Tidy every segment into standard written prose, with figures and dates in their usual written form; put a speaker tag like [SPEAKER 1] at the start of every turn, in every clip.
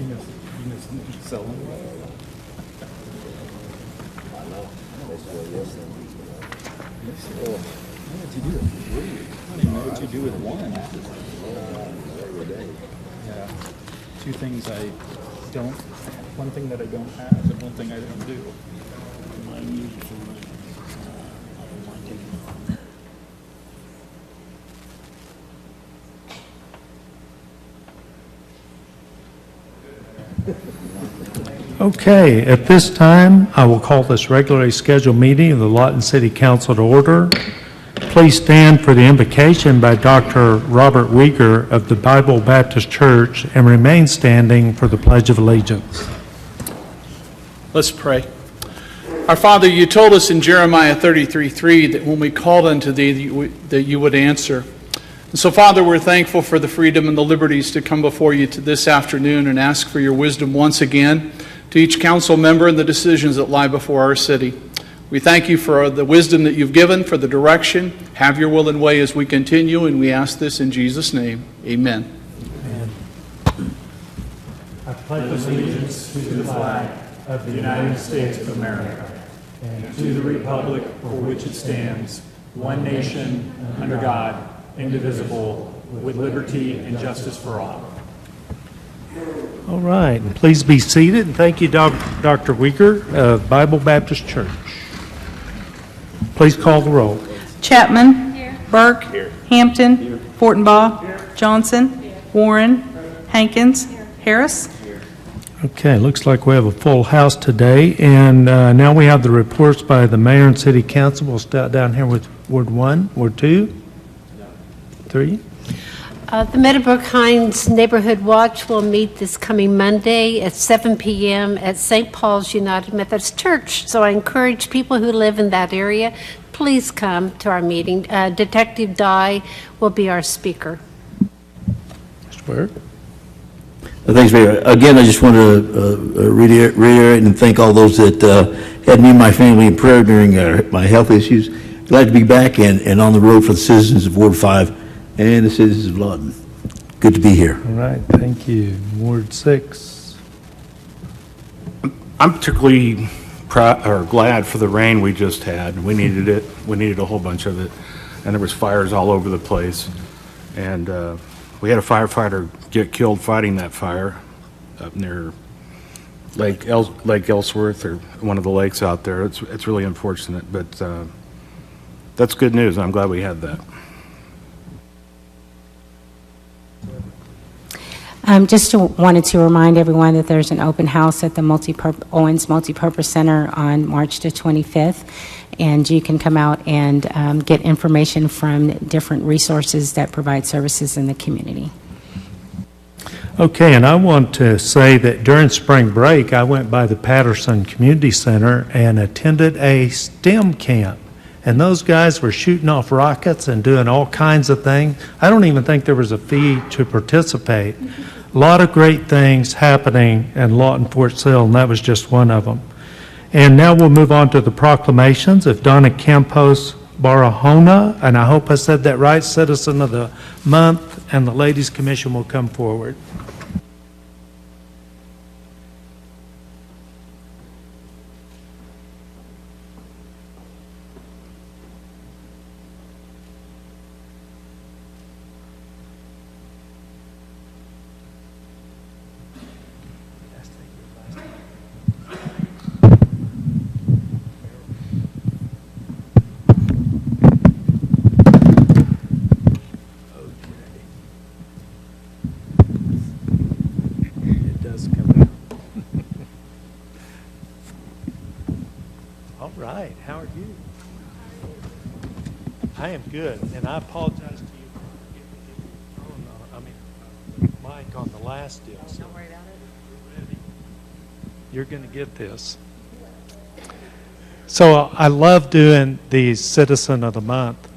[SPEAKER 1] You sell them.
[SPEAKER 2] I know. That's what yes then.
[SPEAKER 1] What did you do with three? I don't even know what you do with one.
[SPEAKER 2] Every day.
[SPEAKER 1] Yeah. Two things I don't, one thing that I don't have and one thing I don't do.
[SPEAKER 2] Mine usually for mine.
[SPEAKER 3] Okay, at this time, I will call this regularly scheduled meeting of the Lawton City Council to order. Please stand for the invocation by Dr. Robert Weger of the Bible Baptist Church and remain standing for the Pledge of Allegiance.
[SPEAKER 4] Let's pray. Our Father, you told us in Jeremiah 33:3 that when we called unto thee, that you would answer. And so, Father, we're thankful for the freedom and the liberties to come before you to this afternoon and ask for your wisdom once again to each council member and the decisions that lie before our city. We thank you for the wisdom that you've given, for the direction. Have your will and way as we continue, and we ask this in Jesus' name. Amen.
[SPEAKER 3] I pledge allegiance to the flag of the United States of America and to the republic for which it stands, one nation, under God, indivisible, with liberty and justice for all. All right, and please be seated, and thank you, Dr. Weger of Bible Baptist Church. Please call the roll.
[SPEAKER 5] Chapman. Here. Burke. Here. Hampton. Here. Fortenbaugh. Here. Johnson. Here. Warren. Hankins. Here. Harris.
[SPEAKER 3] Okay, looks like we have a full house today, and now we have the reports by the mayor and city council. We'll start down here with Ward 1, Ward 2, 3.
[SPEAKER 6] The Meadowbrook Hines Neighborhood Watch will meet this coming Monday at 7 p.m. at St. Paul's United Methodist Church. So I encourage people who live in that area, please come to our meeting. Detective Dye will be our speaker.
[SPEAKER 3] Mr. Ware?
[SPEAKER 2] Thanks, Mayor. Again, I just want to reiterate and thank all those that had me and my family in prayer during my health issues. Glad to be back and on the road for the citizens of Ward 5 and the citizens of Lawton. Good to be here.
[SPEAKER 3] All right, thank you. Ward 6.
[SPEAKER 7] I'm particularly glad for the rain we just had. We needed it. We needed a whole bunch of it. And there was fires all over the place. And we had a firefighter get killed fighting that fire up near Lake Ellsworth, or one of the lakes out there. It's really unfortunate, but that's good news. I'm glad we had that.
[SPEAKER 8] Just wanted to remind everyone that there's an open house at the Owens Multipurpose Center on March the 25th, and you can come out and get information from different resources that provide services in the community.
[SPEAKER 3] Okay, and I want to say that during spring break, I went by the Patterson Community Center and attended a STEM camp. And those guys were shooting off rockets and doing all kinds of things. I don't even think there was a fee to participate. A lot of great things happening in Lawton Fort Sill, and that was just one of them. And now we'll move on to the proclamations of Donna Campos Barahona, and I hope I said that right, Citizen of the Month, and the Ladies Commission will come forward. I am good, and I apologize to you for getting the mic on the last deal. So don't worry about it. You're going to get this. So I love doing the Citizen of the Month,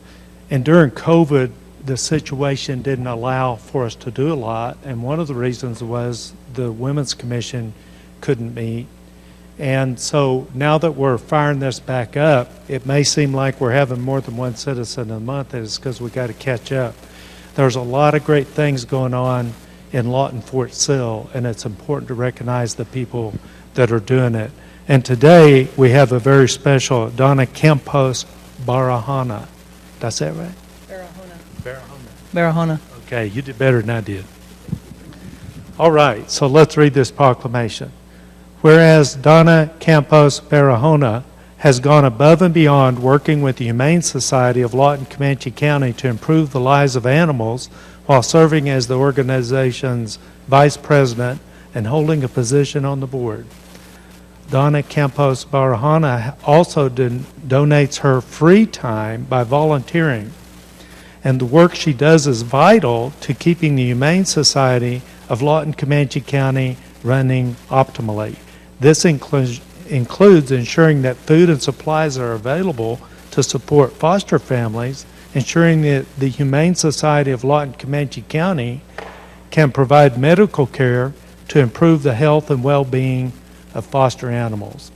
[SPEAKER 3] and during COVID, the situation didn't allow for us to do a lot, and one of the reasons was the Women's Commission couldn't meet. And so now that we're firing this back up, it may seem like we're having more than one Citizen a month. It's because we got to catch up. There's a lot of great things going on in Lawton Fort Sill, and it's important to recognize the people that are doing it. And today, we have a very special Donna Campos Barahona. Did I say it right?
[SPEAKER 5] Barahona.
[SPEAKER 3] Okay, you did better than I did. All right, so let's read this proclamation. Whereas Donna Campos Barahona has gone above and beyond working with the Humane Society of Lawton, Comanche County to improve the lives of animals while serving as the organization's vice president and holding a position on the board. Donna Campos Barahona also donates her free time by volunteering, and the work she does is vital to keeping the Humane Society of Lawton, Comanche County running optimally. This includes ensuring that food and supplies are available to support foster families, ensuring that the Humane Society of Lawton, Comanche County can provide medical care to improve the health and well-being of foster animals.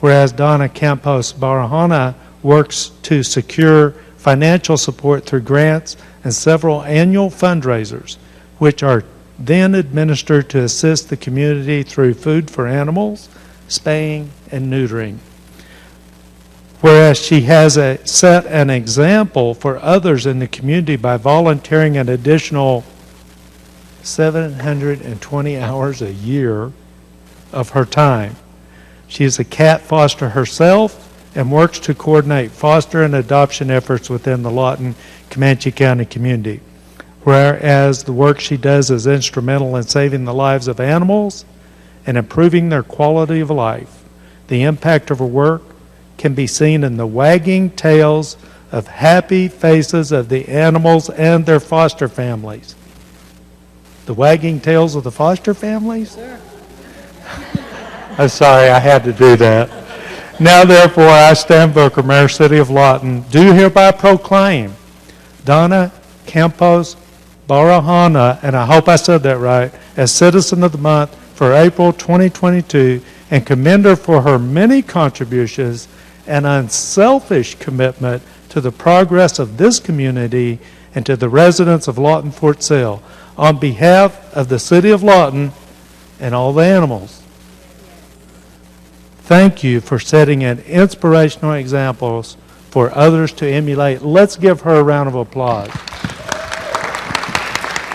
[SPEAKER 3] Whereas Donna Campos Barahona works to secure financial support through grants and several annual fundraisers, which are then administered to assist the community through food for animals, spaying, and neutering. Whereas she has set an example for others in the community by volunteering an additional 720 hours a year of her time. She is a cat foster herself and works to coordinate foster and adoption efforts within the Lawton, Comanche County community. Whereas the work she does is instrumental in saving the lives of animals and improving their quality of life. The impact of her work can be seen in the wagging tails of happy faces of the animals and their foster families. The wagging tails of the foster families? Sure. I'm sorry, I had to do that. Now therefore, I, Stan Booker, Mayor, City of Lawton, do hereby proclaim Donna Campos Barahona, and I hope I said that right, as Citizen of the Month for April 2022, and commend her for her many contributions and unselfish commitment to the progress of this community and to the residents of Lawton Fort Sill. On behalf of the City of Lawton and all the animals, thank you for setting an inspirational examples for others to emulate. Let's give her a round of applause.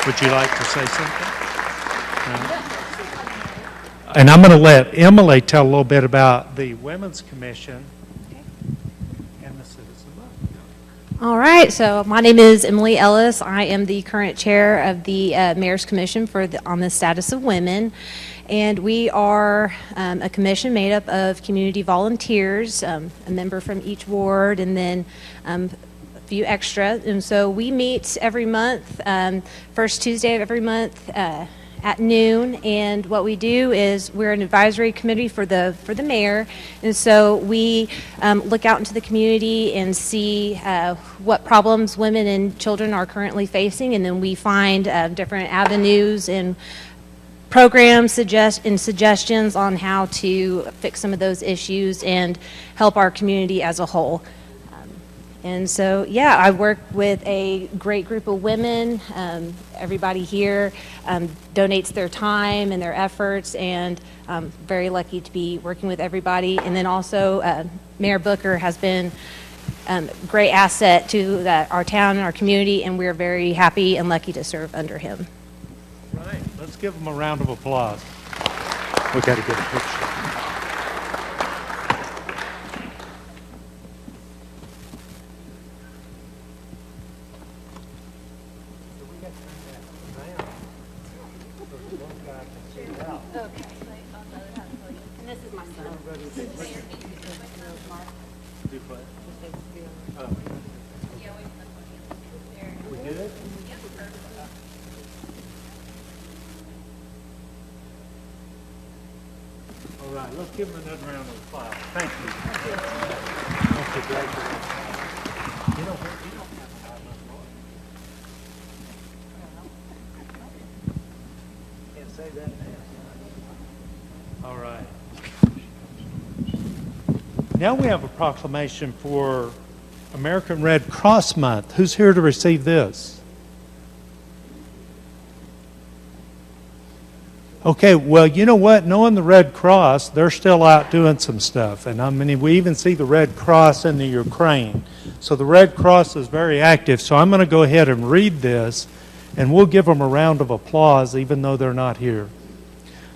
[SPEAKER 3] Would you like to say something? No? And I'm going to let Emily tell a little bit about the Women's Commission and the Citizen Vote.
[SPEAKER 9] All right, so my name is Emily Ellis. I am the current chair of the Mayor's Commission on the Status of Women. And we are a commission made up of community volunteers, a member from each ward, and then a few extra. And so we meet every month, first Tuesday of every month at noon. And what we do is we're an advisory committee for the mayor. And so we look out into the community and see what problems women and children are currently facing. And then we find different avenues and programs and suggestions on how to fix some of those issues and help our community as a whole. And so, yeah, I work with a great group of women. Everybody here donates their time and their efforts, and I'm very lucky to be working with everybody. And then also, Mayor Booker has been a great asset to our town and our community, and we're very happy and lucky to serve under him.
[SPEAKER 3] Right. Let's give them a round of applause. We've got to get a picture. All right, let's give them another round of applause. Thank you. Okay, great. You don't have time much more. Can't say that now. All right. Now we have a proclamation for American Red Cross Month. Who's here to receive this? Okay, well, you know what? Knowing the Red Cross, they're still out doing some stuff. And I mean, we even see the Red Cross in the Ukraine. So the Red Cross is very active. So I'm going to go ahead and read this, and we'll give them a round of applause, even though they're not here.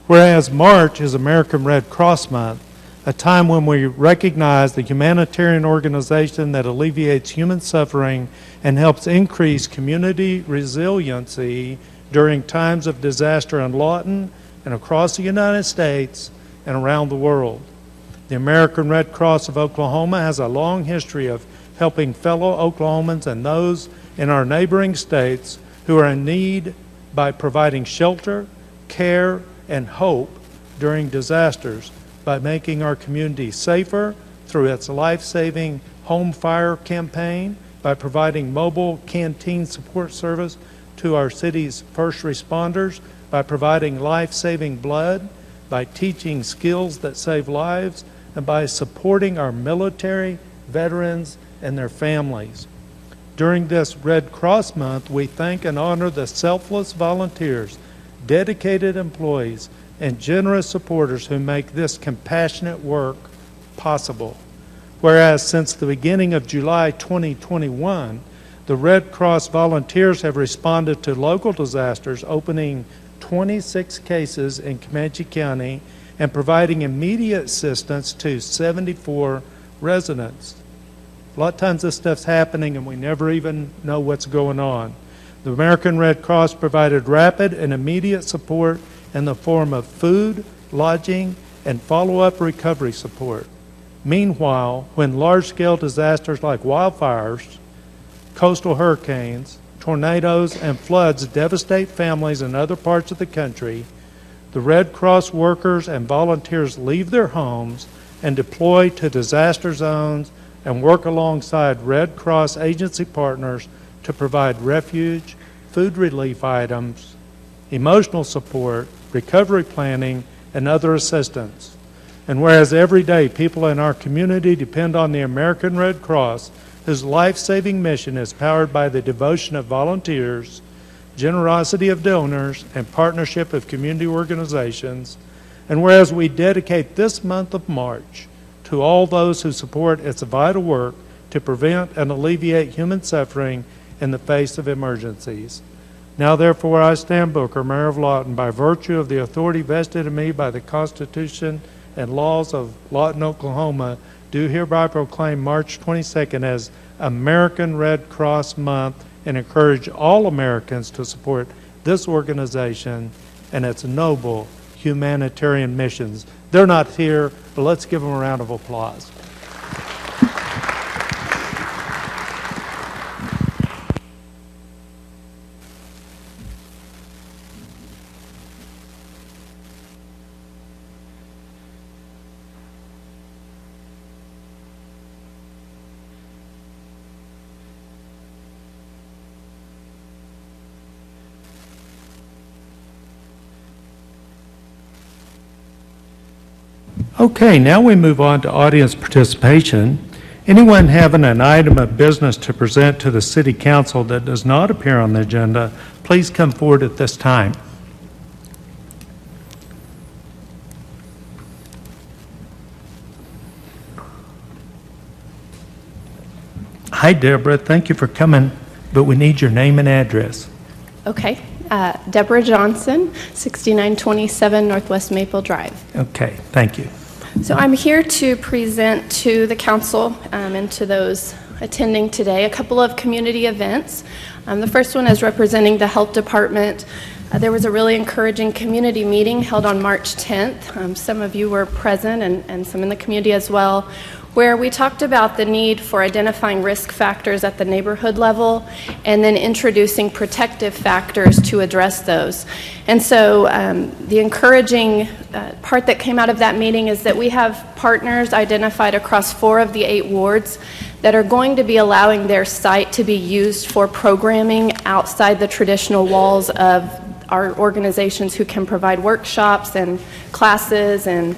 [SPEAKER 3] Whereas March is American Red Cross Month, a time when we recognize the humanitarian organization that alleviates human suffering and helps increase community resiliency during times of disaster in Lawton and across the United States and around the world. The American Red Cross of Oklahoma has a long history of helping fellow Oklahomans and those in our neighboring states who are in need by providing shelter, care, and hope during disasters, by making our community safer through its life-saving home fire campaign, by providing mobile canteen support service to our city's first responders, by providing life-saving blood, by teaching skills that save lives, and by supporting our military, veterans, and their families. During this Red Cross Month, we thank and honor the selfless volunteers, dedicated employees, and generous supporters who make this compassionate work possible. Whereas since the beginning of July 2021, the Red Cross volunteers have responded to local disasters, opening 26 cases in Comanche County and providing immediate assistance to 74 residents. A lot of times this stuff's happening and we never even know what's going on. The American Red Cross provided rapid and immediate support in the form of food, lodging, and follow-up recovery support. Meanwhile, when large-scale disasters like wildfires, coastal hurricanes, tornadoes, and floods devastate families in other parts of the country, the Red Cross workers and volunteers leave their homes and deploy to disaster zones and work alongside Red Cross agency partners to provide refuge, food relief items, emotional support, recovery planning, and other assistance. And whereas every day people in our community depend on the American Red Cross, whose life-saving mission is powered by the devotion of volunteers, generosity of donors, and partnership of community organizations, and whereas we dedicate this month of March to all those who support its vital work to prevent and alleviate human suffering in the face of emergencies. Now therefore I, Stan Booker, Mayor of Lawton, by virtue of the authority vested in me by the Constitution and laws of Lawton, Oklahoma, do hereby proclaim March 22nd as American Red Cross Month and encourage all Americans to support this organization and its noble humanitarian missions. They're not here, but let's give them a round of applause. Okay, now we move on to audience participation. Anyone having an item of business to present to the City Council that does not appear on the agenda, please come forward at this time. Hi, Deborah. Thank you for coming, but we need your name and address.
[SPEAKER 10] Okay. Deborah Johnson, 6927 Northwest Maple Drive.
[SPEAKER 3] Okay, thank you.
[SPEAKER 10] So I'm here to present to the council and to those attending today a couple of community events. The first one is representing the health department. There was a really encouraging community meeting held on March 10th. Some of you were present and some in the community as well, where we talked about the need for identifying risk factors at the neighborhood level and then introducing protective factors to address those. And so the encouraging part that came out of that meeting is that we have partners identified across 4 of the 8 wards that are going to be allowing their site to be used for programming outside the traditional walls of our organizations who can provide workshops and classes and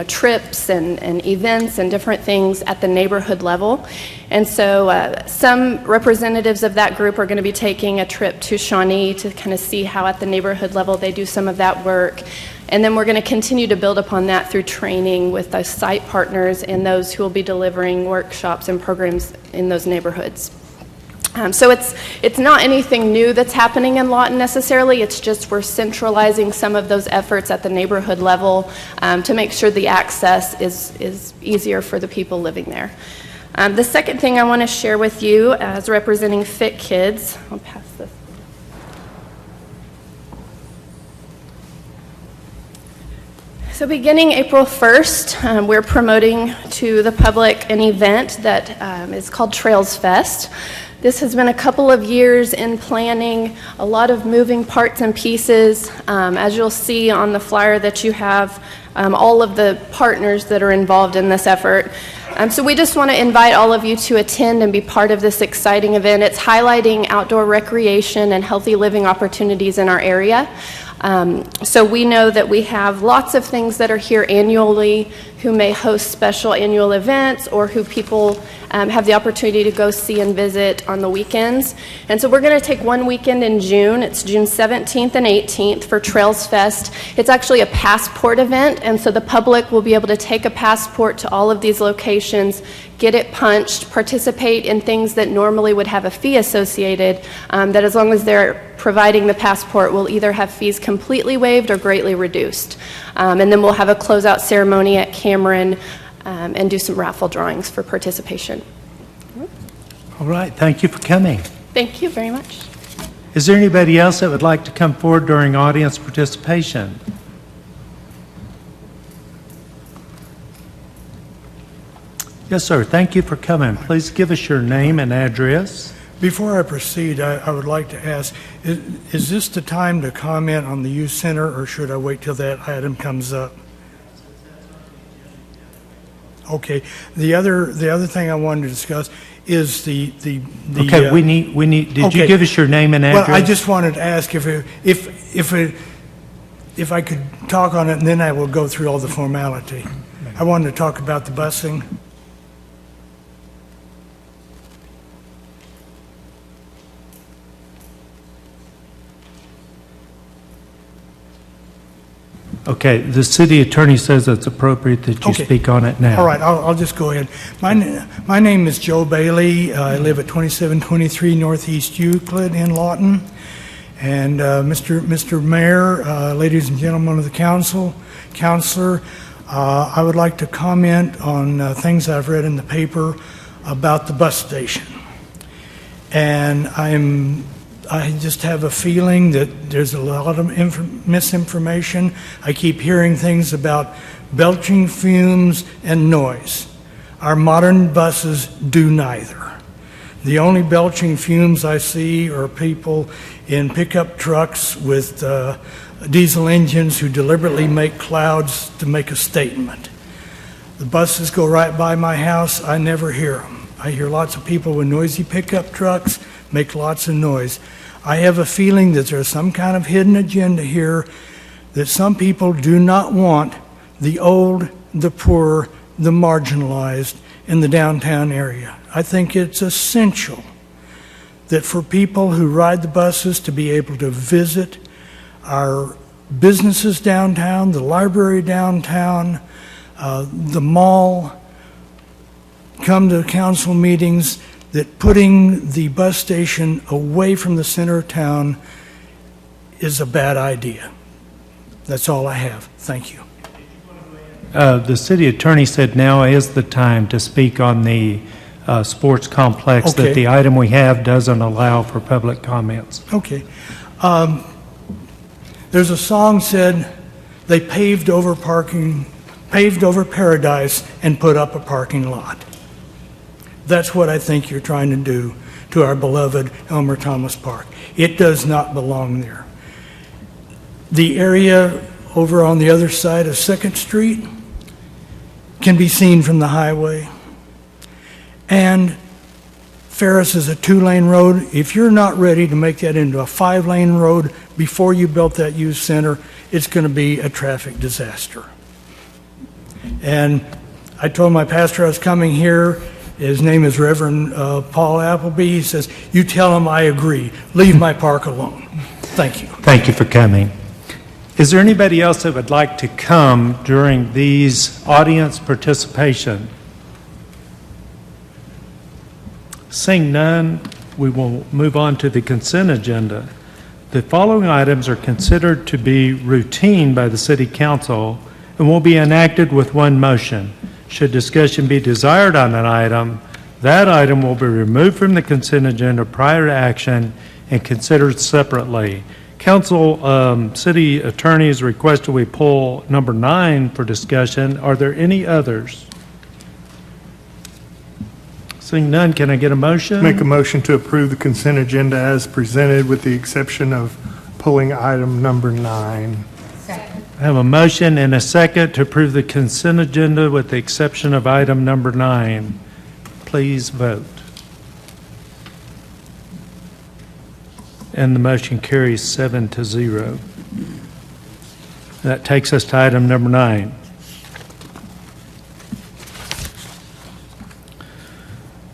[SPEAKER 10] trips and events and different things at the neighborhood level. And so some representatives of that group are going to be taking a trip to Shawnee to kind of see how at the neighborhood level they do some of that work. And then we're going to continue to build upon that through training with the site partners and those who will be delivering workshops and programs in those neighborhoods. So it's not anything new that's happening in Lawton necessarily. It's just we're centralizing some of those efforts at the neighborhood level to make sure the access is easier for the people living there. The second thing I want to share with you as representing Fit Kids, I'll pass this. So beginning April 1st, we're promoting to the public an event that is called Trails Fest. This has been a couple of years in planning, a lot of moving parts and pieces. As you'll see on the flyer that you have, all of the partners that are involved in this effort. So we just want to invite all of you to attend and be part of this exciting event. It's highlighting outdoor recreation and healthy living opportunities in our area. So we know that we have lots of things that are here annually who may host special annual events or who people have the opportunity to go see and visit on the weekends. And so we're going to take one weekend in June. It's June 17th and 18th for Trails Fest. It's actually a passport event, and so the public will be able to take a passport to all of these locations, get it punched, participate in things that normally would have a fee associated, that as long as they're providing the passport will either have fees completely waived or greatly reduced. And then we'll have a closeout ceremony at Cameron and do some raffle drawings for participation.
[SPEAKER 3] All right, thank you for coming.
[SPEAKER 10] Thank you very much.
[SPEAKER 3] Is there anybody else that would like to come forward during audience participation? Yes, sir. Thank you for coming. Please give us your name and address.
[SPEAKER 11] Before I proceed, I would like to ask, is this the time to comment on the youth center, or should I wait till that item comes up? Okay. The other thing I wanted to discuss is the
[SPEAKER 3] Okay, we need. Did you give us your name and address?
[SPEAKER 11] Well, I just wanted to ask if I could talk on it, and then I will go through all the formality. I wanted to talk about the busing.
[SPEAKER 3] Okay, the city attorney says it's appropriate that you speak on it now.
[SPEAKER 11] All right, I'll just go ahead. My name is Joe Bailey. I live at 2723 Northeast Euclid in Lawton. And Mr. Mayor, ladies and gentlemen of the counselor, I would like to comment on things I've read in the paper about the bus station. And I just have a feeling that there's a lot of misinformation. I keep hearing things about belching fumes and noise. Our modern buses do neither. The only belching fumes I see are people in pickup trucks with diesel engines who deliberately make clouds to make a statement. The buses go right by my house. I never hear them. I hear lots of people with noisy pickup trucks make lots of noise. I have a feeling that there's some kind of hidden agenda here, that some people do not want the old, the poor, the marginalized in the downtown area. I think it's essential that for people who ride the buses to be able to visit our businesses downtown, the library downtown, the mall, come to council meetings, that putting the bus station away from the center of town is a bad idea. That's all I have. Thank you.
[SPEAKER 3] The city attorney said now is the time to speak on the sports complex, that the item we have doesn't allow for public comments.
[SPEAKER 11] Okay. There's a song said they paved over paradise and put up a parking lot. That's what I think you're trying to do to our beloved Elmer Thomas Park. It does not belong there. The area over on the other side of 2nd Street can be seen from the highway. And Ferris is a 2-lane road. If you're not ready to make that into a 5-lane road before you built that youth center, it's going to be a traffic disaster. And I told my pastor I was coming here. His name is Reverend Paul Appleby. He says, "You tell him I agree. Leave my park alone." Thank you.
[SPEAKER 3] Thank you for coming. Is there anybody else that would like to come during these audience participation? Seeing none, we will move on to the consent agenda. The following items are considered to be routine by the City Council and will be enacted with one motion. Should discussion be desired on an item, that item will be removed from the consent agenda prior to action and considered separately. Council, City Attorney has requested we pull number 9 for discussion. Are there any others? Seeing none, can I get a motion?
[SPEAKER 12] Make a motion to approve the consent agenda as presented with the exception of pulling item number 9.
[SPEAKER 3] I have a motion and a second to approve the consent agenda with the exception of item number 9. Please vote. And the motion carries 7-0. That takes us to item number 9.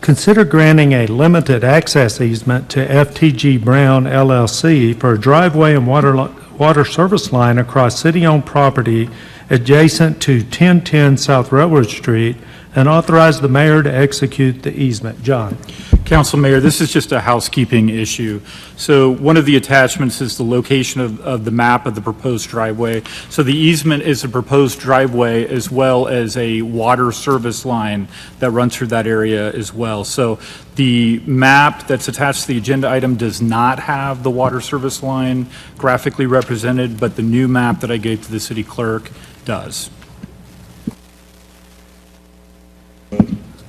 [SPEAKER 3] Consider granting a limited access easement to FTG Brown LLC for a driveway and water service line across city-owned property adjacent to 1010 South Railroad Street and authorize the mayor to execute the easement. John.
[SPEAKER 1] Council Mayor, this is just a housekeeping issue. So one of the attachments is the location of the map of the proposed driveway. So the easement is a proposed driveway as well as a water service line that runs through that area as well. So the map that's attached to the agenda item does not have the water service line graphically represented, but the new map that I gave to the city clerk does.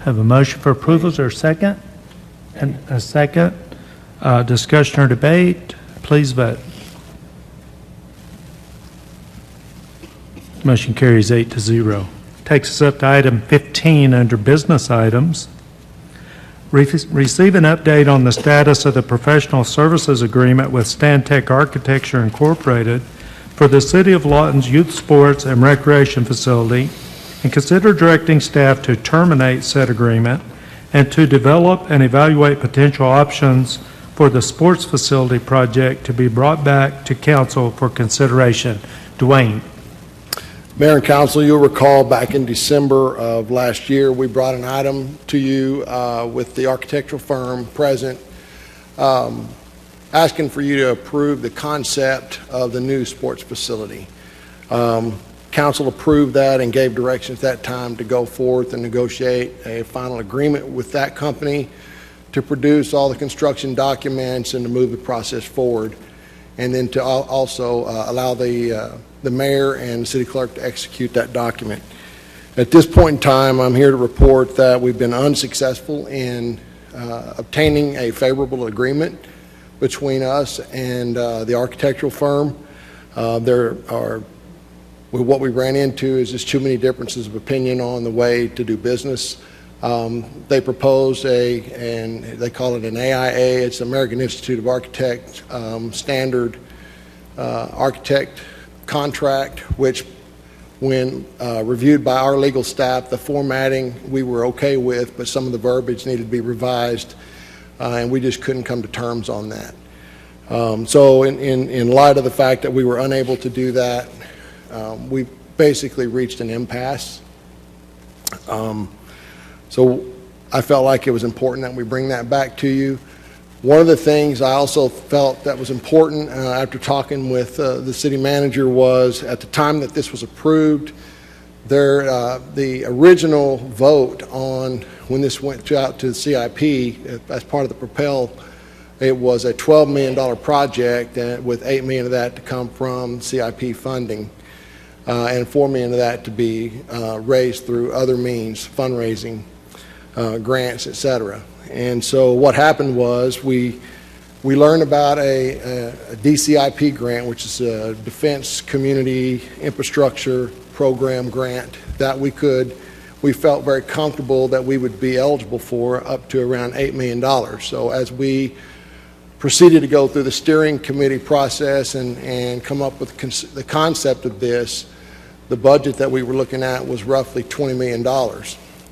[SPEAKER 3] Have a motion for approval. Is there a second? And a second. Discussion or debate? Please vote. Motion carries 8-0. Takes us up to item 15 under business items. Receive an update on the status of the professional services agreement with Stantec Architecture Incorporated for the City of Lawton's Youth Sports and Recreation Facility, and consider directing staff to terminate said agreement and to develop and evaluate potential options for the sports facility project to be brought back to council for consideration. Dwayne.
[SPEAKER 13] Mayor and Council, you'll recall back in December of last year, we brought an item to you with the architectural firm present, asking for you to approve the concept of the new sports facility. Council approved that and gave direction at that time to go forth and negotiate a final agreement with that company to produce all the construction documents and to move the process forward, and then to also allow the mayor and the city clerk to execute that document. At this point in time, I'm here to report that we've been unsuccessful in obtaining a favorable agreement between us and the architectural firm. What we ran into is just too many differences of opinion on the way to do business. They proposed and they call it an AIA, it's American Institute of Architects standard architect contract, which when reviewed by our legal staff, the formatting we were okay with, but some of the verbiage needed to be revised, and we just couldn't come to terms on that. So in light of the fact that we were unable to do that, we basically reached an impasse. So I felt like it was important that we bring that back to you. One of the things I also felt that was important after talking with the city manager was at the time that this was approved, the original vote on when this went out to the CIP as part of the Propel, it was a $12 million project with $8 million of that to come from CIP funding. And $4 million of that to be raised through other means, fundraising, grants, etc. And so what happened was we learned about a DCIP grant, which is a Defense Community Infrastructure Program grant that we felt very comfortable that we would be eligible for up to around $8 million. So as we proceeded to go through the steering committee process and come up with the concept of this, the budget that we were looking at was roughly $20 million.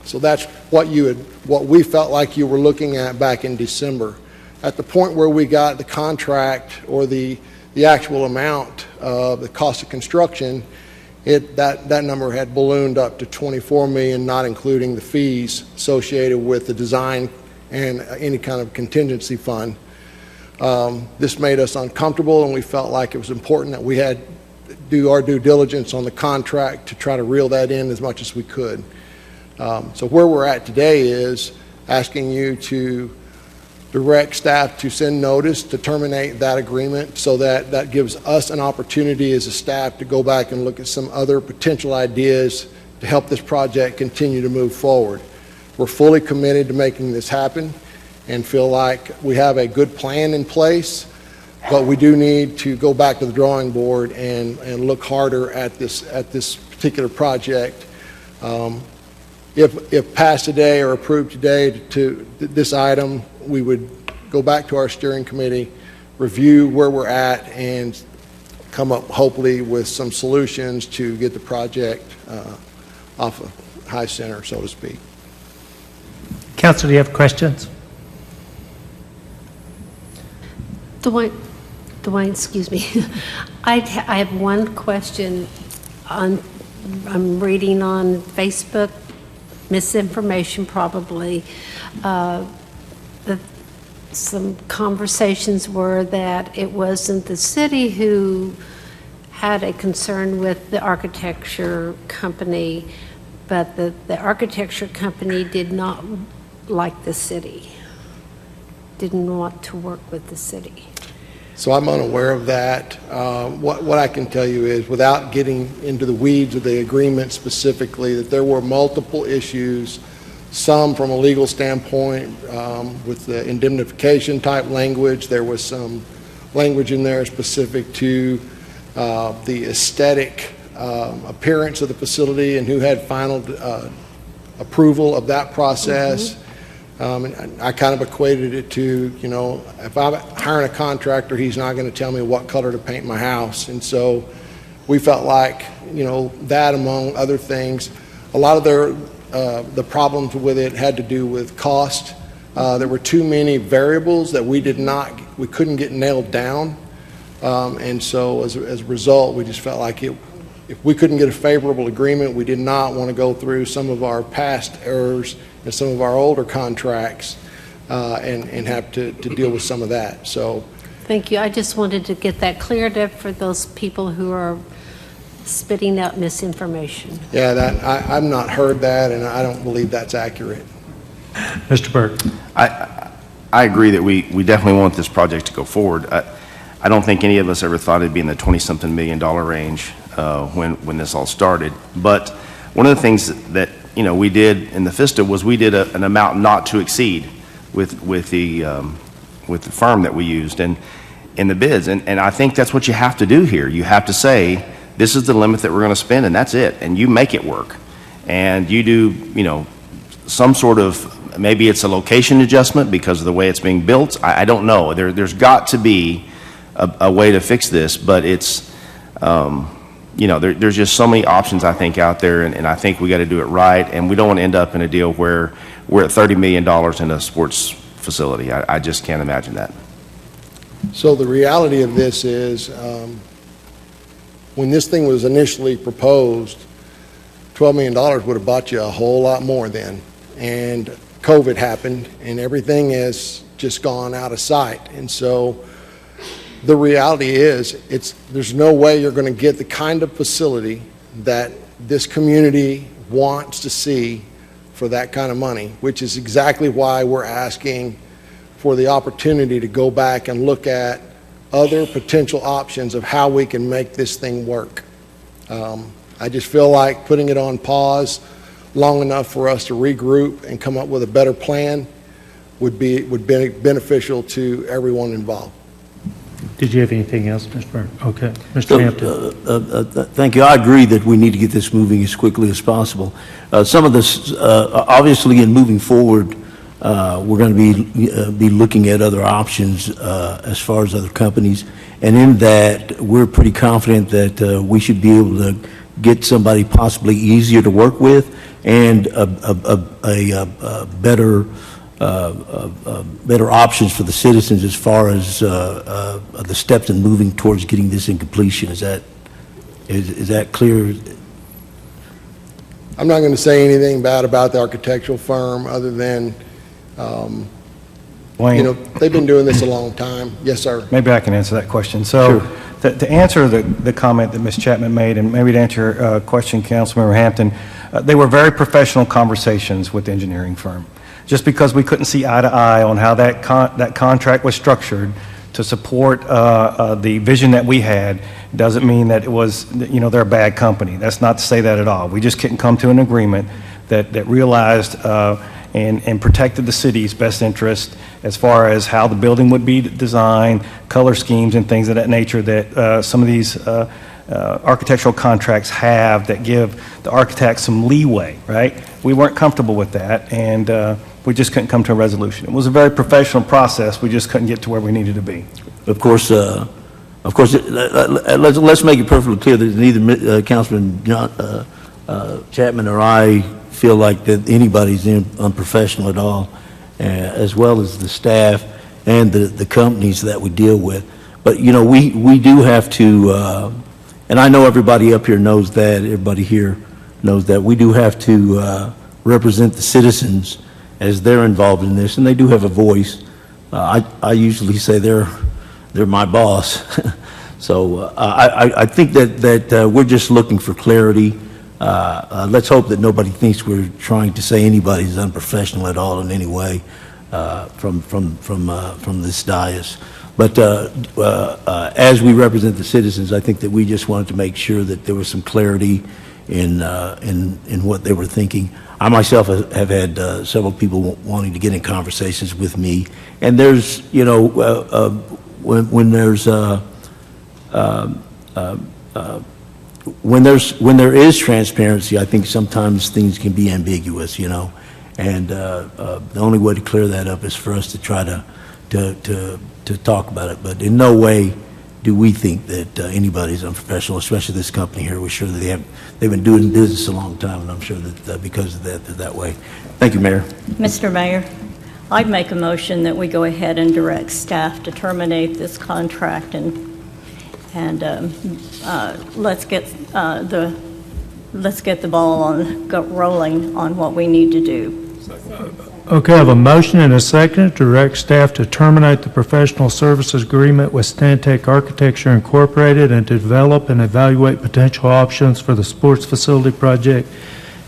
[SPEAKER 13] So that's what we felt like you were looking at back in December. At the point where we got the contract or the actual amount of the cost of construction, that number had ballooned up to $24 million, not including the fees associated with the design and any kind of contingency fund. This made us uncomfortable, and we felt like it was important that we had do our due diligence on the contract to try to reel that in as much as we could. So where we're at today is asking you to direct staff to send notice to terminate that agreement, so that gives us an opportunity as a staff to go back and look at some other potential ideas to help this project continue to move forward. We're fully committed to making this happen and feel like we have a good plan in place, but we do need to go back to the drawing board and look harder at this particular project. If passed today or approved today to this item, we would go back to our steering committee, review where we're at, and come up hopefully with some solutions to get the project off of High Center, so to speak.
[SPEAKER 3] Council, do you have questions?
[SPEAKER 6] Dwayne, excuse me. I have one question. I'm reading on Facebook, misinformation probably. Some conversations were that it wasn't the city who had a concern with the architecture company, but the architecture company did not like the city, didn't want to work with the city.
[SPEAKER 13] So I'm unaware of that. What I can tell you is, without getting into the weeds of the agreement specifically, that there were multiple issues, some from a legal standpoint with the indemnification type language. There was some language in there specific to the aesthetic appearance of the facility and who had final approval of that process. And I kind of equated it to, you know, if I'm hiring a contractor, he's not going to tell me what color to paint my house. And so we felt like, you know, that among other things, a lot of the problems with it had to do with cost. There were too many variables that we couldn't get nailed down. And so as a result, we just felt like if we couldn't get a favorable agreement, we did not want to go through some of our past errors and some of our older contracts and have to deal with some of that. So,
[SPEAKER 6] thank you. I just wanted to get that cleared up for those people who are spitting out misinformation.
[SPEAKER 13] Yeah, I've not heard that, and I don't believe that's accurate.
[SPEAKER 3] Mr. Burke.
[SPEAKER 14] I agree that we definitely want this project to go forward. I don't think any of us ever thought it'd be in the $20-something million range when this all started. But one of the things that we did in the FISTA was we did an amount not to exceed with the firm that we used and in the bids. And I think that's what you have to do here. You have to say, this is the limit that we're going to spend, and that's it. And you make it work. And you do, some sort of, maybe it's a location adjustment because of the way it's being built. I don't know. There's got to be a way to fix this, but it's, there's just so many options, I think, out there, and I think we got to do it right, and we don't want to end up in a deal where we're at $30 million in a sports facility. I just can't imagine that.
[SPEAKER 13] So the reality of this is, when this thing was initially proposed, $12 million would have bought you a whole lot more then, and COVID happened, and everything has just gone out of sight, and so the reality is, there's no way you're going to get the kind of facility that this community wants to see for that kind of money, which is exactly why we're asking for the opportunity to go back and look at other potential options of how we can make this thing work. I just feel like putting it on pause long enough for us to regroup and come up with a better plan would be beneficial to everyone involved.
[SPEAKER 3] Did you have anything else, Mr. Burke? Okay. Mr. Hampton.
[SPEAKER 2] Thank you. I agree that we need to get this moving as quickly as possible. Some of this, obviously, in moving forward, we're going to be looking at other options as far as other companies. And in that, we're pretty confident that we should be able to get somebody possibly easier to work with and better better options for the citizens as far as the steps in moving towards getting this in completion. Is that clear?
[SPEAKER 13] I'm not going to say anything bad about the architectural firm other than, they've been doing this a long time. Yes, sir.
[SPEAKER 15] Maybe I can answer that question. So, to answer the comment that Ms. Chapman made, and maybe to answer your question, Councilmember Hampton, they were very professional conversations with the engineering firm. Just because we couldn't see eye to eye on how that contract was structured to support the vision that we had, doesn't mean that it was, they're a bad company. That's not to say that at all. We just couldn't come to an agreement that realized and protected the city's best interest as far as how the building would be designed, color schemes and things of that nature that some of these architectural contracts have that give the architect some leeway, right? We weren't comfortable with that, and we just couldn't come to a resolution. It was a very professional process. We just couldn't get to where we needed to be.
[SPEAKER 2] Of course, let's make it perfectly clear that neither Councilman Chapman or I feel like that anybody's unprofessional at all, as well as the staff and the companies that we deal with. But, we do have to, and I know everybody up here knows that, everybody here knows that, we do have to represent the citizens as they're involved in this, and they do have a voice. I usually say they're my boss. So I think that we're just looking for clarity. Let's hope that nobody thinks we're trying to say anybody's unprofessional at all in any way from this dais. But as we represent the citizens, I think that we just wanted to make sure that there was some clarity in what they were thinking. I myself have had several people wanting to get in conversations with me, and there's, when there is transparency, I think sometimes things can be ambiguous, and the only way to clear that up is for us to try to talk about it. But in no way do we think that anybody's unprofessional, especially this company here. We're sure that they've been doing business a long time, and I'm sure that because of that, they're that way. Thank you, Mayor.
[SPEAKER 16] Mr. Mayor, I'd make a motion that we go ahead and direct staff to terminate this contract and let's get the ball rolling on what we need to do.
[SPEAKER 3] Okay, I have a motion and a second to direct staff to terminate the professional services agreement with Stantec Architecture Incorporated and to develop and evaluate potential options for the sports facility project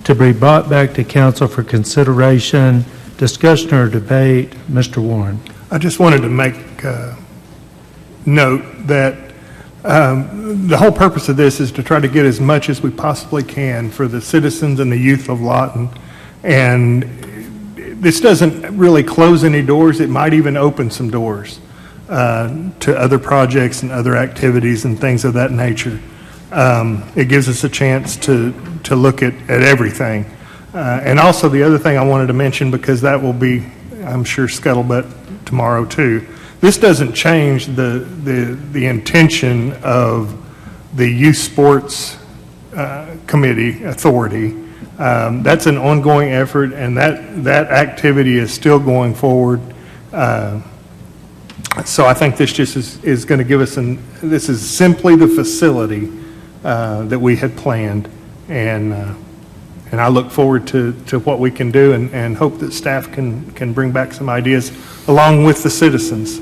[SPEAKER 3] to be brought back to council for consideration, discussion, or debate. Mr. Warren.
[SPEAKER 12] I just wanted to make note that the whole purpose of this is to try to get as much as we possibly can for the citizens and the youth of Lawton. And this doesn't really close any doors. It might even open some doors to other projects and other activities and things of that nature. It gives us a chance to look at everything. And also the other thing I wanted to mention, because that will be, I'm sure, scuttlebutt tomorrow too. This doesn't change the intention of the Youth Sports Committee Authority. That's an ongoing effort, and that activity is still going forward. So I think this just is going to give us this is simply the facility that we had planned, and I look forward to what we can do and hope that staff can bring back some ideas along with the citizens.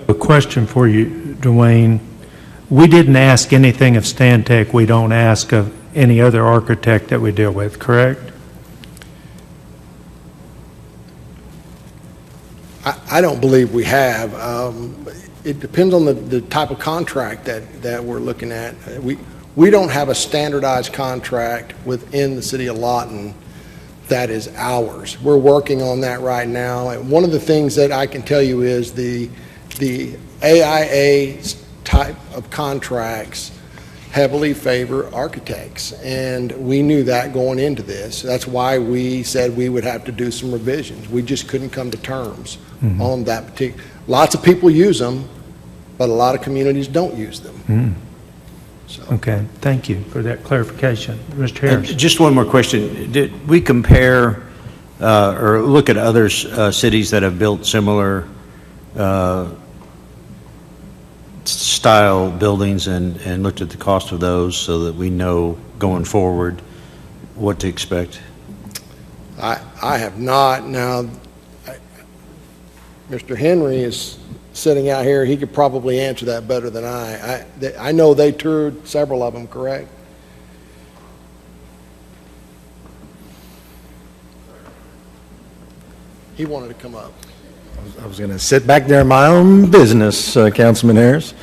[SPEAKER 3] A question for you, Dwayne. We didn't ask anything of Stantec. We don't ask of any other architect that we deal with, correct?
[SPEAKER 13] I don't believe we have. It depends on the type of contract that we're looking at. We don't have a standardized contract within the city of Lawton that is ours. We're working on that right now. And one of the things that I can tell you is the AIA type of contracts heavily favor architects, and we knew that going into this. That's why we said we would have to do some revisions. We just couldn't come to terms on that particular. Lots of people use them, but a lot of communities don't use them.
[SPEAKER 3] Okay, thank you for that clarification. Mr. Harris?
[SPEAKER 17] Just one more question. Did we compare or look at other cities that have built similar style buildings and looked at the cost of those so that we know going forward what to expect?
[SPEAKER 13] I have not. Now, Mr. Henry is sitting out here. He could probably answer that better than I know they toured several of them, correct? He wanted to come up.
[SPEAKER 18] I was going to sit back there in my own business, Councilman Harris.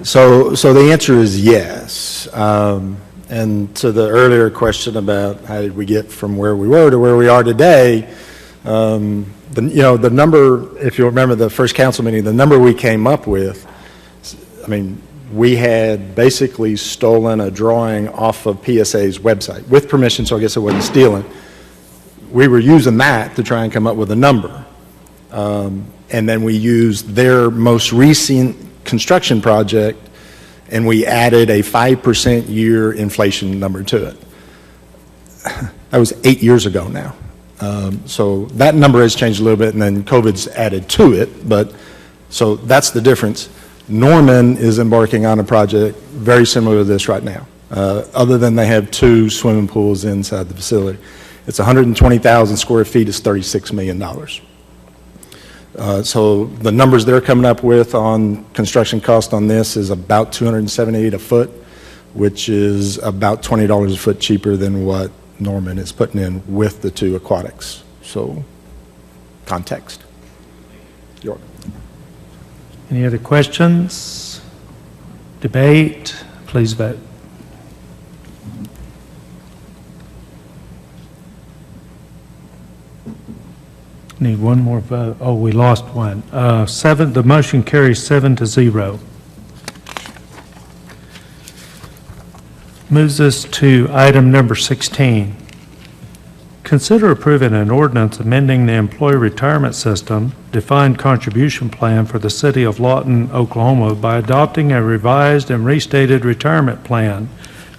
[SPEAKER 18] So the answer is yes. And to the earlier question about how did we get from where we were to where we are today, the number, if you remember the first council meeting, the number we came up with, I mean, we had basically stolen a drawing off of PSA's website with permission, so I guess it wasn't stealing. We were using that to try and come up with a number. And then we used their most recent construction project, and we added a 5% year inflation number to it. That was 8 years ago now. So that number has changed a little bit, and then COVID's added to it, but so that's the difference. Norman is embarking on a project very similar to this right now, other than they have 2 swimming pools inside the facility. It's 120,000 square feet, it's $36 million. So the numbers they're coming up with on construction cost on this is about $278 a foot, which is about $20 a foot cheaper than what Norman is putting in with the 2 aquatics. So, context. York.
[SPEAKER 3] Any other questions? Debate? Please vote. Need one more vote. Oh, we lost one. The motion carries 7-0. Moves us to item number 16. Consider approving an ordinance amending the employee retirement system defined contribution plan for the city of Lawton, Oklahoma by adopting a revised and restated retirement plan,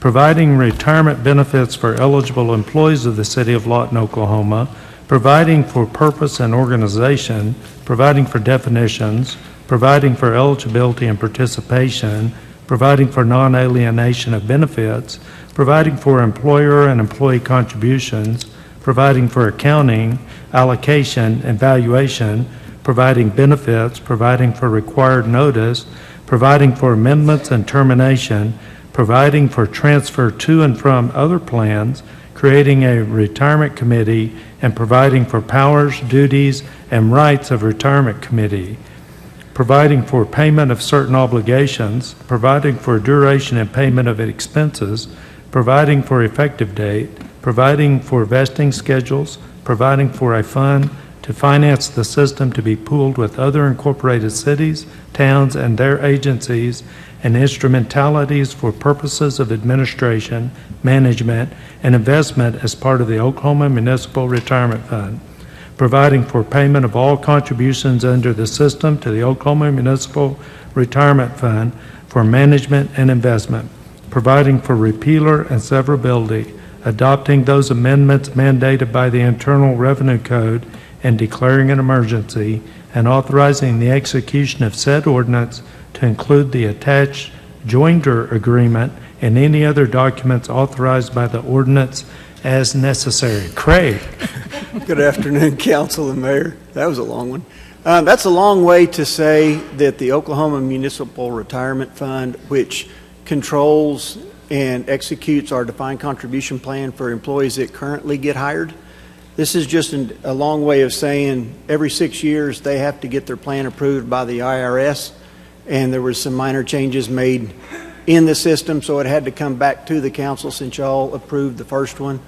[SPEAKER 3] providing retirement benefits for eligible employees of the city of Lawton, Oklahoma, providing for purpose and organization, providing for definitions, providing for eligibility and participation, providing for non-alienation of benefits, providing for employer and employee contributions, providing for accounting, allocation, and valuation, providing benefits, providing for required notice, providing for amendments and termination, providing for transfer to and from other plans, creating a retirement committee, and providing for powers, duties, and rights of retirement committee, providing for payment of certain obligations, providing for duration and payment of expenses, providing for effective date, providing for vesting schedules, providing for a fund to finance the system to be pooled with other incorporated cities, towns, and their agencies, and instrumentalities for purposes of administration, management, and investment as part of the Oklahoma Municipal Retirement Fund, providing for payment of all contributions under the system to the Oklahoma Municipal Retirement Fund for management and investment, providing for repealer and severability, adopting those amendments mandated by the Internal Revenue Code and declaring an emergency, and authorizing the execution of said ordinance to include the attached joinder agreement and any other documents authorized by the ordinance as necessary. Craig.
[SPEAKER 19] Good afternoon, Council and Mayor. That was a long one. That's a long way to say that the Oklahoma Municipal Retirement Fund, which controls and executes our defined contribution plan for employees that currently get hired, this is just a long way of saying every 6 years they have to get their plan approved by the IRS, and there were some minor changes made in the system, so it had to come back to the council. Since y'all approved the first one,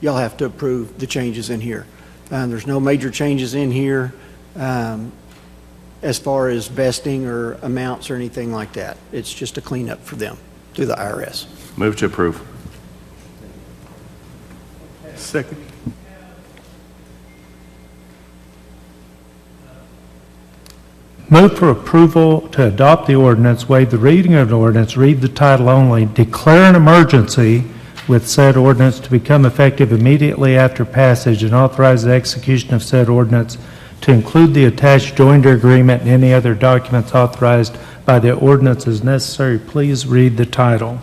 [SPEAKER 19] y'all have to approve the changes in here. There's no major changes in here as far as vesting or amounts or anything like that. It's just a cleanup for them through the IRS.
[SPEAKER 14] Move to approve.
[SPEAKER 12] Second.
[SPEAKER 3] Move for approval to adopt the ordinance, waive the reading of the ordinance, read the title only, declare an emergency with said ordinance to become effective immediately after passage, and authorize the execution of said ordinance to include the attached joinder agreement and any other documents authorized by the ordinance as necessary. Please read the title.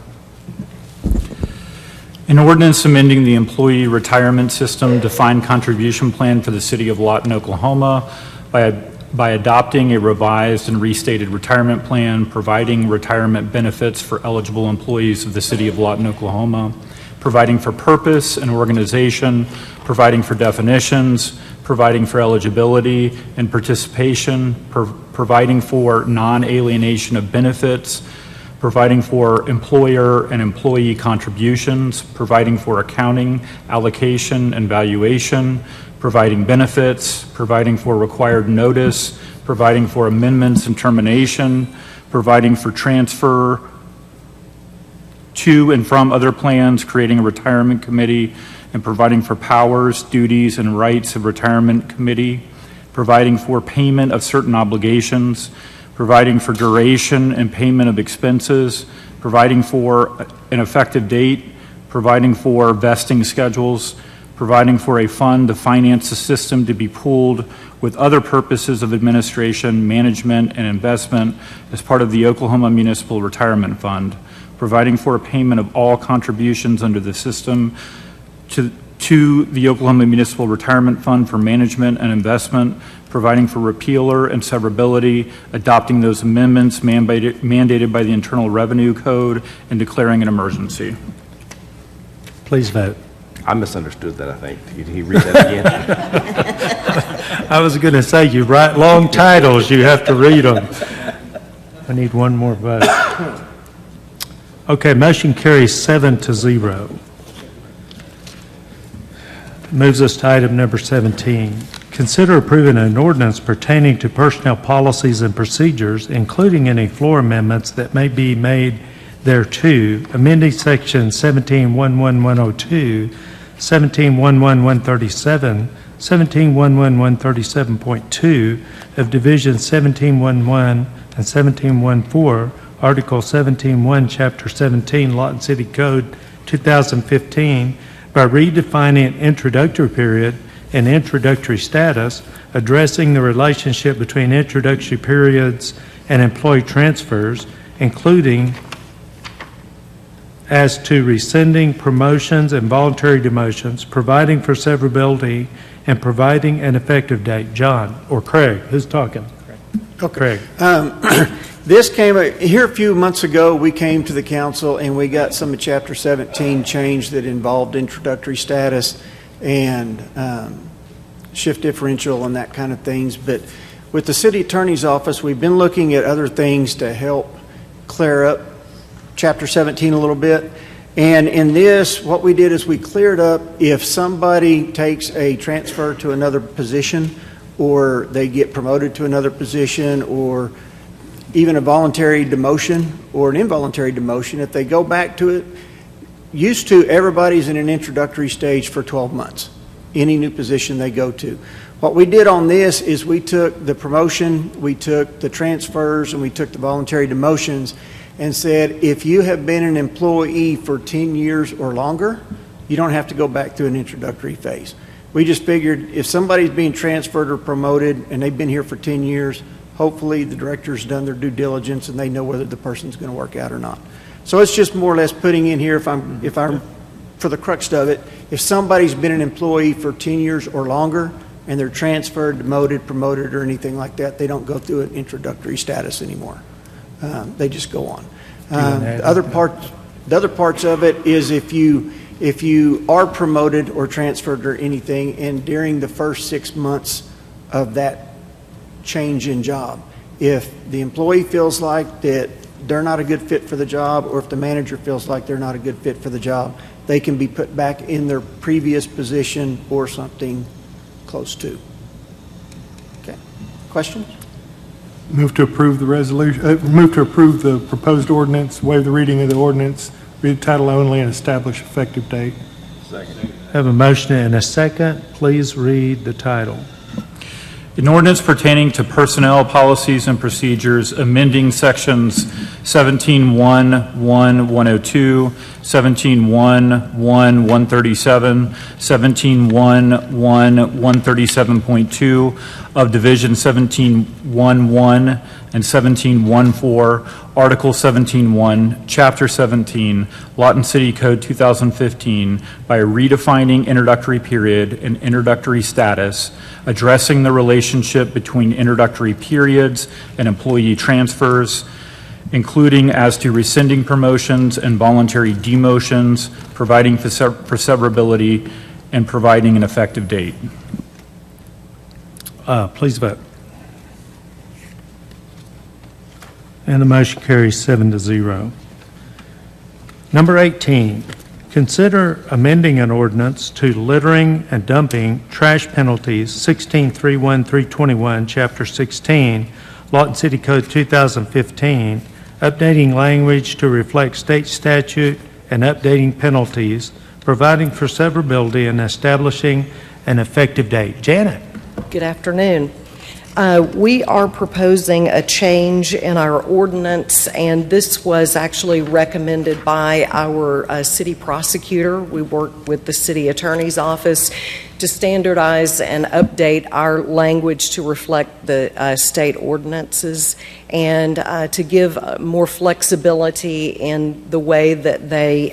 [SPEAKER 1] An ordinance amending the employee retirement system defined contribution plan for the city of Lawton, Oklahoma by adopting a revised and restated retirement plan, providing retirement benefits for eligible employees of the city of Lawton, Oklahoma, providing for purpose and organization, providing for definitions, providing for eligibility and participation, providing for non-alienation of benefits, providing for employer and employee contributions, providing for accounting, allocation, and valuation, providing benefits, providing for required notice, providing for amendments and termination, providing for transfer to and from other plans, creating a retirement committee, and providing for powers, duties, and rights of retirement committee, providing for payment of certain obligations, providing for duration and payment of expenses, providing for an effective date, providing for vesting schedules, providing for a fund to finance the system to be pooled with other purposes of administration, management, and investment as part of the Oklahoma Municipal Retirement Fund, providing for a payment of all contributions under the system to the Oklahoma Municipal Retirement Fund for management and investment, providing for repealer and severability, adopting those amendments mandated by the Internal Revenue Code, and declaring an emergency.
[SPEAKER 3] Please vote.
[SPEAKER 14] I misunderstood that, I think. Did he read that again?
[SPEAKER 3] I was going to say, you write long titles, you have to read them. I need one more vote. Okay, motion carries 7-0. Moves us to item number 17. Consider approving an ordinance pertaining to personnel policies and procedures, including any floor amendments that may be made thereto, amending section 17-11102, 17-11137, 17-11137.2 of Division 17-11 and 17-14, Article 17-1, Chapter 17, Lawton City Code 2015, by redefining an introductory period and introductory status, addressing the relationship between introductory periods and employee transfers, including as to rescinding promotions and voluntary demotions, providing for severability, and providing an effective date. John, or Craig, who's talking?
[SPEAKER 19] Okay.
[SPEAKER 3] Craig.
[SPEAKER 19] This came, here a few months ago, we came to the council and we got some of Chapter 17 change that involved introductory status and shift differential and that kind of things. But with the city attorney's office, we've been looking at other things to help clear up Chapter 17 a little bit. And in this, what we did is we cleared up if somebody takes a transfer to another position, or they get promoted to another position, or even a voluntary demotion or an involuntary demotion, if they go back to it, used to everybody's in an introductory stage for 12 months, any new position they go to. What we did on this is we took the promotion, we took the transfers, and we took the voluntary demotions and said, if you have been an employee for 10 years or longer, you don't have to go back through an introductory phase. We just figured if somebody's being transferred or promoted and they've been here for 10 years, hopefully the director's done their due diligence and they know whether the person's going to work out or not. So it's just more or less putting in here, if I'm for the crux of it, if somebody's been an employee for 10 years or longer and they're transferred, demoted, promoted, or anything like that, they don't go through an introductory status anymore. They just go on. The other parts of it is if you are promoted or transferred or anything, and during the first 6 months of that change in job, if the employee feels like that they're not a good fit for the job, or if the manager feels like they're not a good fit for the job, they can be put back in their previous position or something close to. Okay. Questions?
[SPEAKER 12] Move to approve the resolution, move to approve the proposed ordinance, waive the reading of the ordinance, read the title only, and establish effective date.
[SPEAKER 3] Second. Have a motion and a second. Please read the title.
[SPEAKER 1] An ordinance pertaining to personnel policies and procedures, amending sections 17.1.1.102, 17.1.1.137, 17.1.1.137.2 of Division 17.1.1 and 17.1.4, Article 17.1, Chapter 17, Lawton City Code 2015, by redefining introductory period and introductory status, addressing the relationship between introductory periods and employee transfers, including as to rescinding promotions and voluntary demotions, providing for severability, and providing an effective date.
[SPEAKER 3] Please vote. And the motion carries 7-0. Number 18, consider amending an ordinance to littering and dumping trash penalties, 16.3.1.321, Chapter 16, Lawton City Code 2015, updating language to reflect state statute and updating penalties, providing for severability and establishing an effective date. Janet.
[SPEAKER 20] Good afternoon. We are proposing a change in our ordinance, and this was actually recommended by our city prosecutor. We worked with the city attorney's office to standardize and update our language to reflect the state ordinances and to give more flexibility in the way that they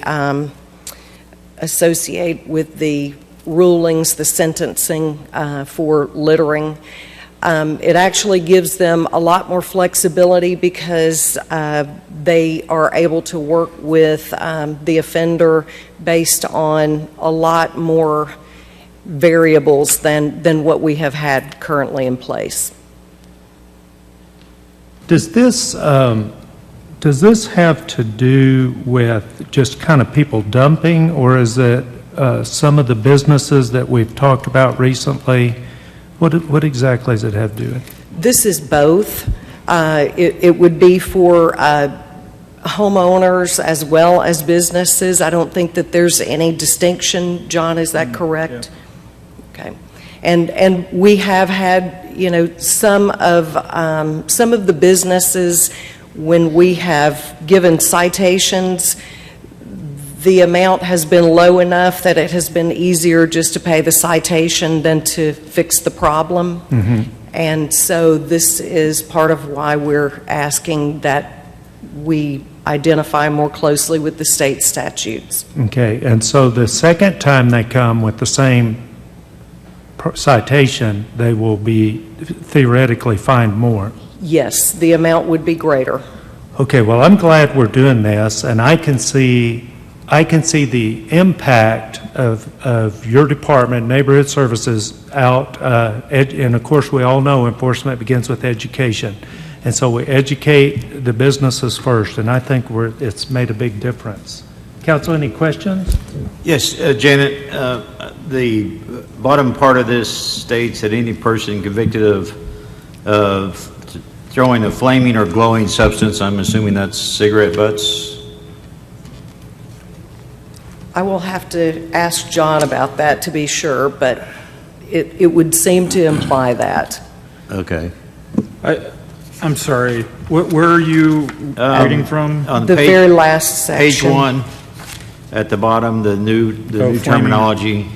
[SPEAKER 20] associate with the rulings, the sentencing for littering. It actually gives them a lot more flexibility because they are able to work with the offender based on a lot more variables than what we have had currently in place.
[SPEAKER 3] Does this have to do with just kind of people dumping, or is it some of the businesses that we've talked about recently? What exactly does it have to do with?
[SPEAKER 20] This is both. It would be for homeowners as well as businesses. I don't think that there's any distinction. John, is that correct? Yeah. Okay. And we have had, some of the businesses, when we have given citations, the amount has been low enough that it has been easier just to pay the citation than to fix the problem. Mm-hmm. And so this is part of why we're asking that we identify more closely with the state statutes.
[SPEAKER 3] Okay, and so the second time they come with the same citation, they will be theoretically fined more.
[SPEAKER 20] Yes, the amount would be greater.
[SPEAKER 3] Okay, well, I'm glad we're doing this, and I can see the impact of your department, Neighborhood Services, out, and of course we all know enforcement begins with education. And so we educate the businesses first, and I think it's made a big difference. Council, any questions?
[SPEAKER 17] Yes, Janet, the bottom part of this states that any person convicted of throwing a flaming or glowing substance, I'm assuming that's cigarette butts?
[SPEAKER 20] I will have to ask John about that to be sure, but it would seem to imply that.
[SPEAKER 17] Okay.
[SPEAKER 1] I'm sorry, where are you reading from?
[SPEAKER 17] On
[SPEAKER 20] the very last section.
[SPEAKER 17] Page 1, at the bottom, the new terminology.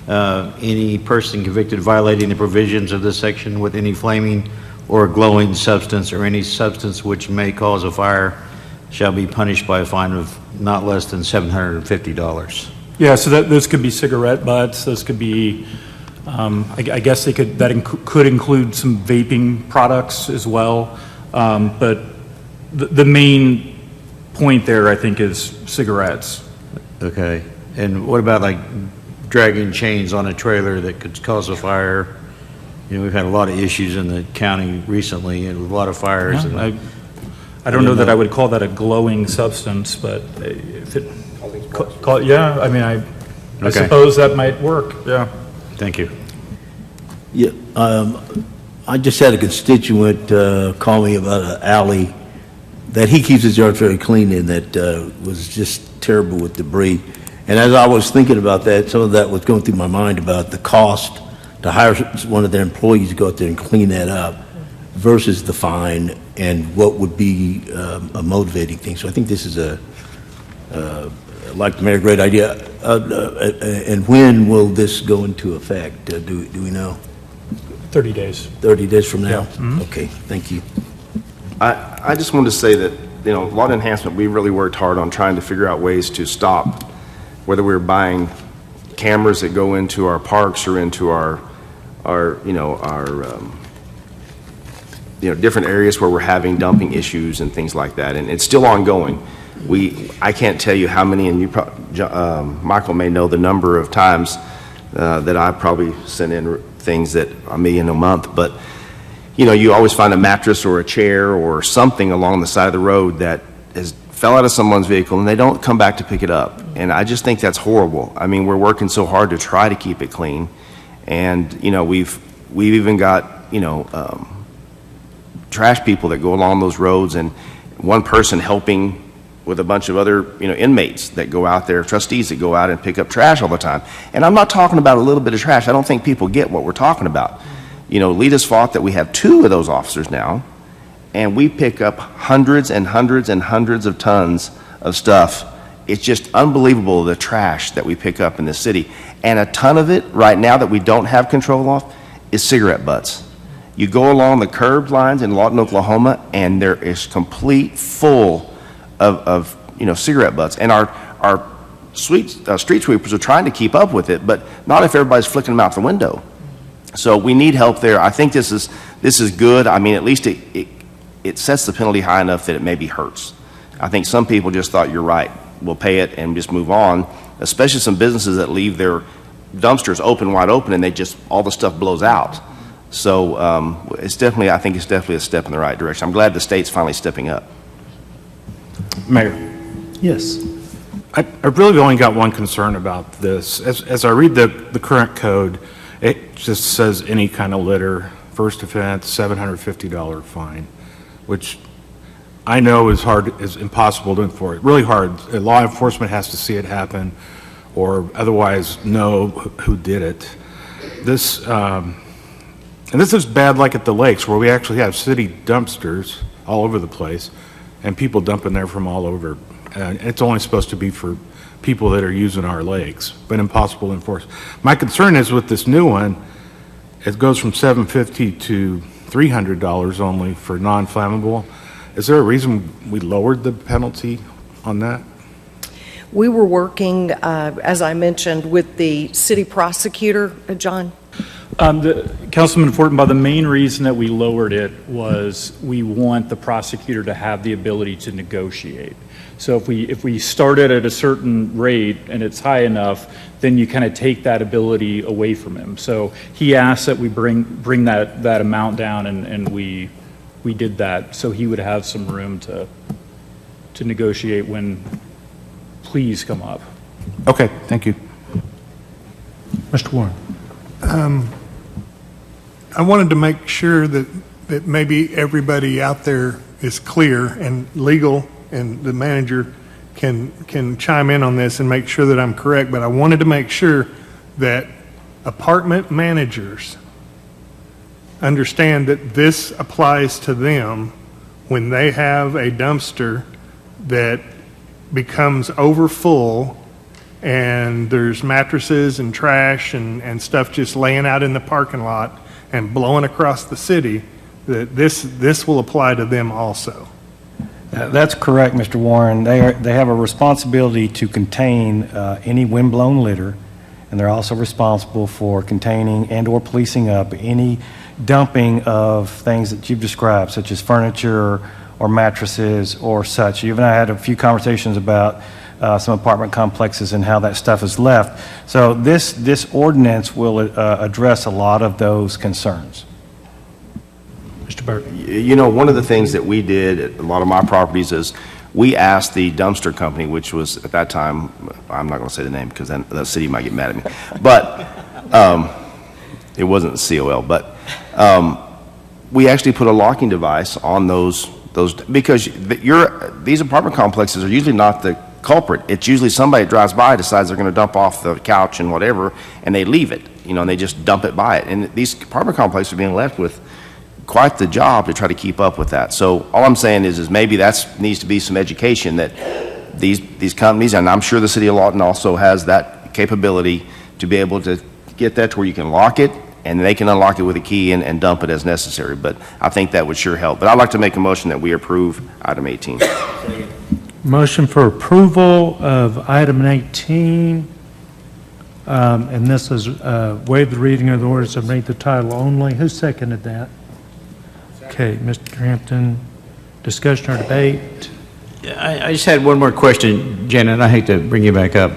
[SPEAKER 17] Any person convicted of violating the provisions of this section with any flaming or glowing substance or any substance which may cause a fire shall be punished by a fine of not less than $750.
[SPEAKER 1] Yeah, so those could be cigarette butts. Those could be, I guess that could include some vaping products as well. But the main point there, I think, is cigarettes.
[SPEAKER 17] Okay. And what about like dragging chains on a trailer that could cause a fire? We've had a lot of issues in the county recently, and a lot of fires.
[SPEAKER 1] Yeah, and I don't know that I would call that a glowing substance, but if it, yeah, I mean, I suppose that might work, yeah.
[SPEAKER 17] Thank you.
[SPEAKER 2] Yeah, I just had a constituent call me about an alley that he keeps his yard very clean and that was just terrible with debris. And as I was thinking about that, some of that was going through my mind about the cost to to hire one of their employees to go out there and clean that up versus the fine and what would be a motivating thing. So I think this is like the mayor, great idea. And when will this go into effect? Do we know?
[SPEAKER 1] 30 days.
[SPEAKER 2] 30 days from now?
[SPEAKER 1] Yeah.
[SPEAKER 2] Okay, thank you.
[SPEAKER 14] I just wanted to say that, lot enhancement, we really worked hard on trying to figure out ways to stop, whether we were buying cameras that go into our parks or into our different areas where we're having dumping issues and things like that. And it's still ongoing. I can't tell you how many, and Michael may know the number of times that I probably sent in things that a million a month, but you always find a mattress or a chair or something along the side of the road that fell out of someone's vehicle and they don't come back to pick it up. And I just think that's horrible. I mean, we're working so hard to try to keep it clean. And, we've even got, trash people that go along those roads, and one person helping with a bunch of other, inmates that go out there, trustees that go out and pick up trash all the time. And I'm not talking about a little bit of trash. I don't think people get what we're talking about. Lita's fought that we have 2 of those officers now, and we pick up hundreds and hundreds and hundreds of tons of stuff. It's just unbelievable, the trash that we pick up in this city. And a ton of it right now that we don't have control of is cigarette butts. You go along the curb lines in Lawton, Oklahoma, and there is complete full of cigarette butts. And our street sweepers are trying to keep up with it, but not if everybody's flicking them out the window. So we need help there. I think this is good. I mean, at least it sets the penalty high enough that it maybe hurts. I think some people just thought, you're right, we'll pay it and just move on, especially some businesses that leave their dumpsters wide open and all the stuff blows out. So I think it's definitely a step in the right direction. I'm glad the state's finally stepping up.
[SPEAKER 7] Mayor.
[SPEAKER 3] Yes.
[SPEAKER 7] I really only got one concern about this. As I read the current code, it just says any kind of litter, first offense, $750 fine, which I know is impossible to enforce. Really hard. Law enforcement has to see it happen, or otherwise know who did it. And this is bad, like at the lakes, where we actually have city dumpsters all over the place, and people dumping there from all over. And it's only supposed to be for people that are using our lakes, but impossible to enforce. My concern is with this new one, it goes from $750 to $300 only for non-flammable. Is there a reason we lowered the penalty on that?
[SPEAKER 20] We were working, as I mentioned, with the city prosecutor, John.
[SPEAKER 1] Councilman Fortenbaugh, the main reason that we lowered it was we want the prosecutor to have the ability to negotiate. So if we started at a certain rate and it's high enough, then you kind of take that ability away from him. So he asked that we bring that amount down, and we did that so he would have some room to negotiate when pleas come up.
[SPEAKER 7] Okay, thank you.
[SPEAKER 3] Mr. Warren.
[SPEAKER 12] I wanted to make sure that maybe everybody out there is clear, and legal and the manager can chime in on this and make sure that I'm correct, but I wanted to make sure that apartment managers understand that this applies to them when they have a dumpster that becomes overfull and there's mattresses and trash and stuff just laying out in the parking lot and blowing across the city, that this will apply to them also.
[SPEAKER 15] That's correct, Mr. Warren. They have a responsibility to contain any windblown litter, and they're also responsible for containing and/or policing up any dumping of things that you've described, such as furniture or mattresses or such. You and I had a few conversations about some apartment complexes and how that stuff is left. So this ordinance will address a lot of those concerns.
[SPEAKER 3] Mr. Burke.
[SPEAKER 14] One of the things that we did at a lot of my properties is we asked the dumpster company, which was at that time, I'm not going to say the name because then the city might get mad at me, but it wasn't COL, but we actually put a locking device on those because these apartment complexes are usually not the culprit. It's usually somebody that drives by, decides they're going to dump off the couch and whatever, and they leave it. and they just dump it by it. And these apartment complexes are being left with quite the job to try to keep up with that. So all I'm saying is maybe needs to be some education that these companies, and I'm sure the city of Lawton also has that capability to be able to get that to where you can lock it, and they can unlock it with a key and dump it as necessary. But I think that would sure help. But I'd like to make a motion that we approve item 18.
[SPEAKER 3] Motion for approval of item 18, and this is waive the reading of the ordinance and read the title only. Who seconded that? Okay, Mr. Hampton, discussion or debate?
[SPEAKER 17] I just had one more question, Janet, I hate to bring you back up.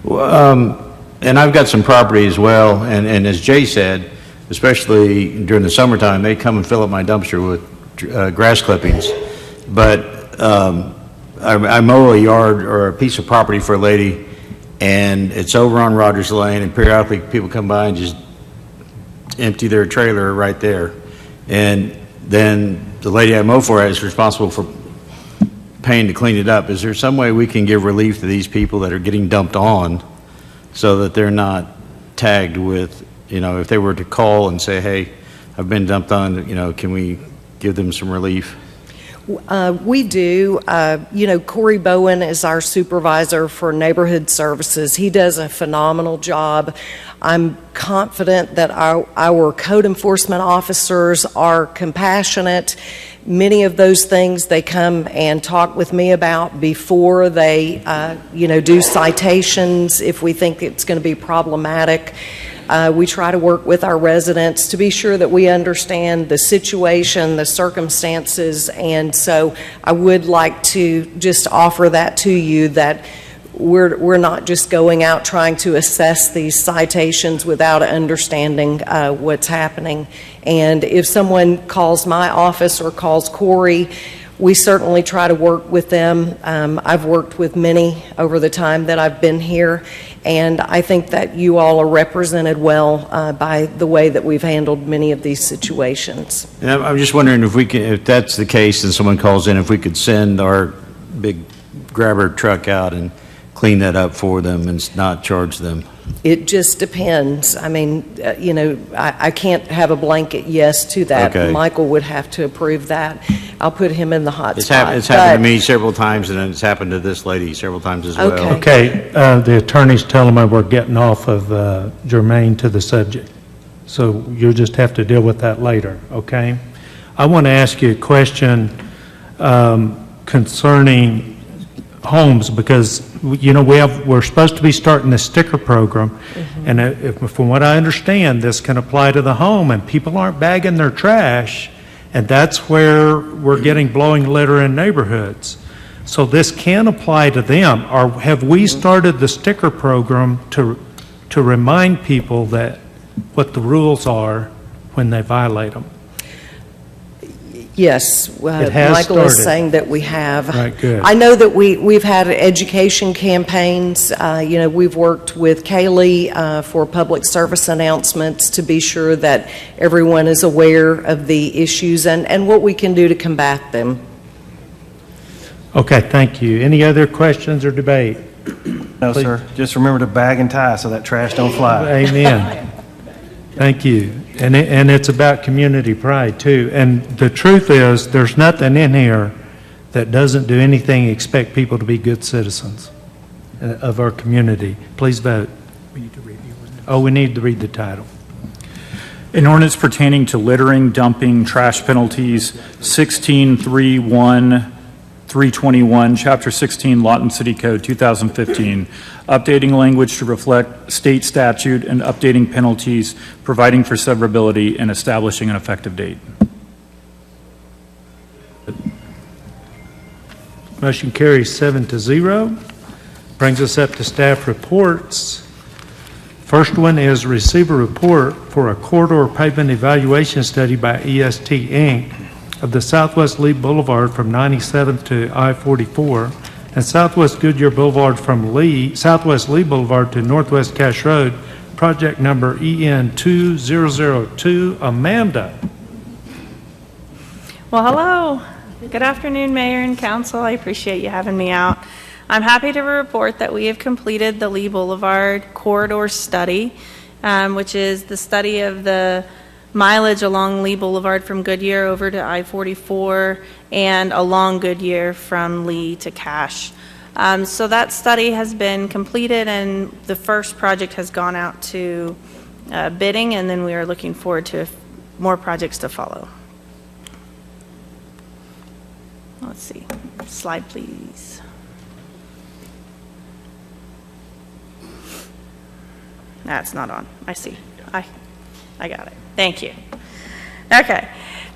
[SPEAKER 17] And I've got some property as well, and as Jay said, especially during the summertime, they come and fill up my dumpster with grass clippings. But I mow a yard or a piece of property for a lady, and it's over on Rogers Lane, and periodically people come by and just empty their trailer right there. And then the lady I mow for is responsible for paying to clean it up. Is there some way we can give relief to these people that are getting dumped on so that they're not tagged with, if they were to call and say, hey, I've been dumped on, can we give them some relief?
[SPEAKER 20] We do. Corey Bowen is our supervisor for neighborhood services. He does a phenomenal job. I'm confident that our code enforcement officers are compassionate. Many of those things they come and talk with me about before they, do citations if we think it's going to be problematic. We try to work with our residents to be sure that we understand the situation, the circumstances, and so I would like to just offer that to you, that we're not just going out trying to assess these citations without understanding what's happening. And if someone calls my office or calls Corey, we certainly try to work with them. I've worked with many over the time that I've been here, and I think that you all are represented well by the way that we've handled many of these situations.
[SPEAKER 17] And I'm just wondering if that's the case and someone calls in, if we could send our big grabber truck out and clean that up for them and not charge them.
[SPEAKER 20] It just depends. I mean, I can't have a blanket yes to that.
[SPEAKER 17] Okay.
[SPEAKER 20] Michael would have to approve that. I'll put him in the hot spot.
[SPEAKER 17] It's happened to me several times, and it's happened to this lady several times as well.
[SPEAKER 3] Okay, the attorney's telling me we're getting off of germane to the subject. So you'll just have to deal with that later, okay? I want to ask you a question concerning homes, because we're supposed to be starting the sticker program, and from what I understand, this can apply to the home, and people aren't bagging their trash, and that's where we're getting blowing litter in neighborhoods. So this can apply to them. Or have we started the sticker program to remind people that what the rules are when they violate them?
[SPEAKER 20] Yes,
[SPEAKER 3] It has
[SPEAKER 20] Michael is
[SPEAKER 3] started.
[SPEAKER 20] saying that we have.
[SPEAKER 3] Right, good.
[SPEAKER 20] I know that we've had education campaigns. We've worked with Kaylee for public service announcements to be sure that everyone is aware of the issues and what we can do to combat them.
[SPEAKER 3] Okay, thank you. Any other questions or debate?
[SPEAKER 15] No,
[SPEAKER 3] Please.
[SPEAKER 15] sir. Just remember to bag and tie so that trash don't fly.
[SPEAKER 3] Amen. Thank you. And it's about community pride, too. And the truth is, there's nothing in here that doesn't do anything expect people to be good citizens of our community. Please vote. Oh, we need to read the title.
[SPEAKER 1] An ordinance pertaining to littering, dumping, trash penalties, 1631-321, Chapter 16, Lawton City Code, 2015, updating language to reflect state statute and updating penalties, providing for severability, and establishing an effective date.
[SPEAKER 3] Motion carries 7-0. Brings us up to staff reports. First one is receive a report for a corridor pavement evaluation study by EST Inc. of the Southwest Lee Boulevard from 97th to I-44 and Southwest Goodyear Boulevard from Southwest Lee Boulevard to Northwest Cache Road, project number EN2002. Amanda.
[SPEAKER 21] Well, hello. Good afternoon, Mayor and Council. I appreciate you having me out. I'm happy to report that we have completed the Lee Boulevard corridor study. which is the study of the mileage along Lee Boulevard from Goodyear over to I-44 and along Goodyear from Lee to Cache. So that study has been completed, and the first project has gone out to bidding, and then we are looking forward to more projects to follow. Let's see. Slide, please. That's not on. I see. I got it. Thank you. Okay.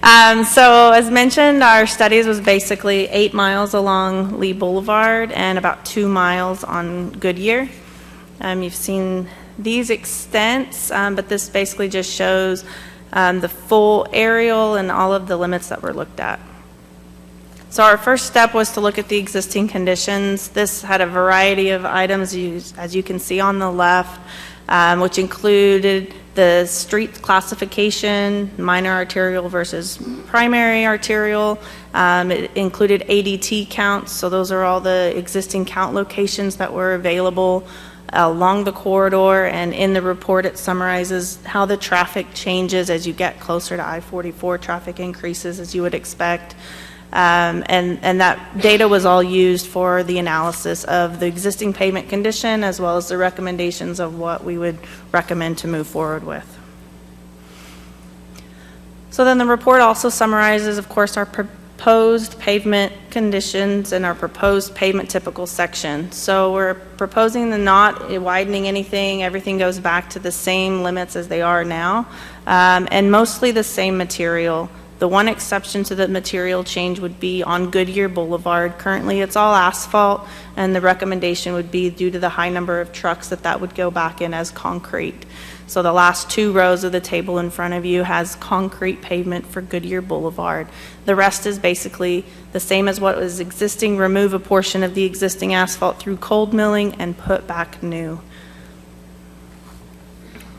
[SPEAKER 21] So as mentioned, our studies was basically 8 miles along Lee Boulevard and about 2 miles on Goodyear. You've seen these extents, but this basically just shows the full aerial and all of the limits that were looked at. So our first step was to look at the existing conditions. This had a variety of items, as you can see on the left, which included the street classification, minor arterial versus primary arterial. It included ADT counts, so those are all the existing count locations that were available along the corridor, and in the report it summarizes how the traffic changes as you get closer to I-44. Traffic increases as you would expect. And that data was all used for the analysis of the existing pavement condition as well as the recommendations of what we would recommend to move forward with. So then the report also summarizes, of course, our proposed pavement conditions and our proposed pavement typical section. So we're proposing the not widening anything. Everything goes back to the same limits as they are now, and mostly the same material. The one exception to the material change would be on Goodyear Boulevard. Currently, it's all asphalt, and the recommendation would be, due to the high number of trucks, that would go back in as concrete. So the last 2 rows of the table in front of you has concrete pavement for Goodyear Boulevard. The rest is basically the same as what was existing. Remove a portion of the existing asphalt through cold milling and put back new.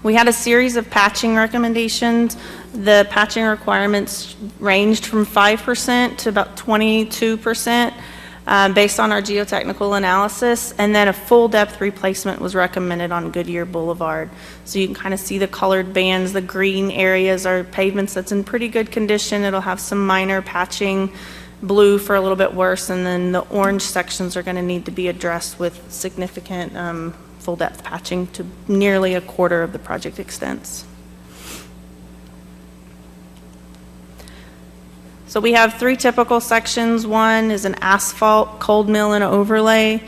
[SPEAKER 21] We had a series of patching recommendations. The patching requirements ranged from 5% to about 22% based on our geotechnical analysis, and then a full depth replacement was recommended on Goodyear Boulevard. So you can kind of see the colored bands. The green areas are pavements that's in pretty good condition. It'll have some minor patching, blue for a little bit worse, and then the orange sections are going to need to be addressed with significant full depth patching to nearly a quarter of the project extents. So we have 3 typical sections. One is an asphalt cold mill and overlay.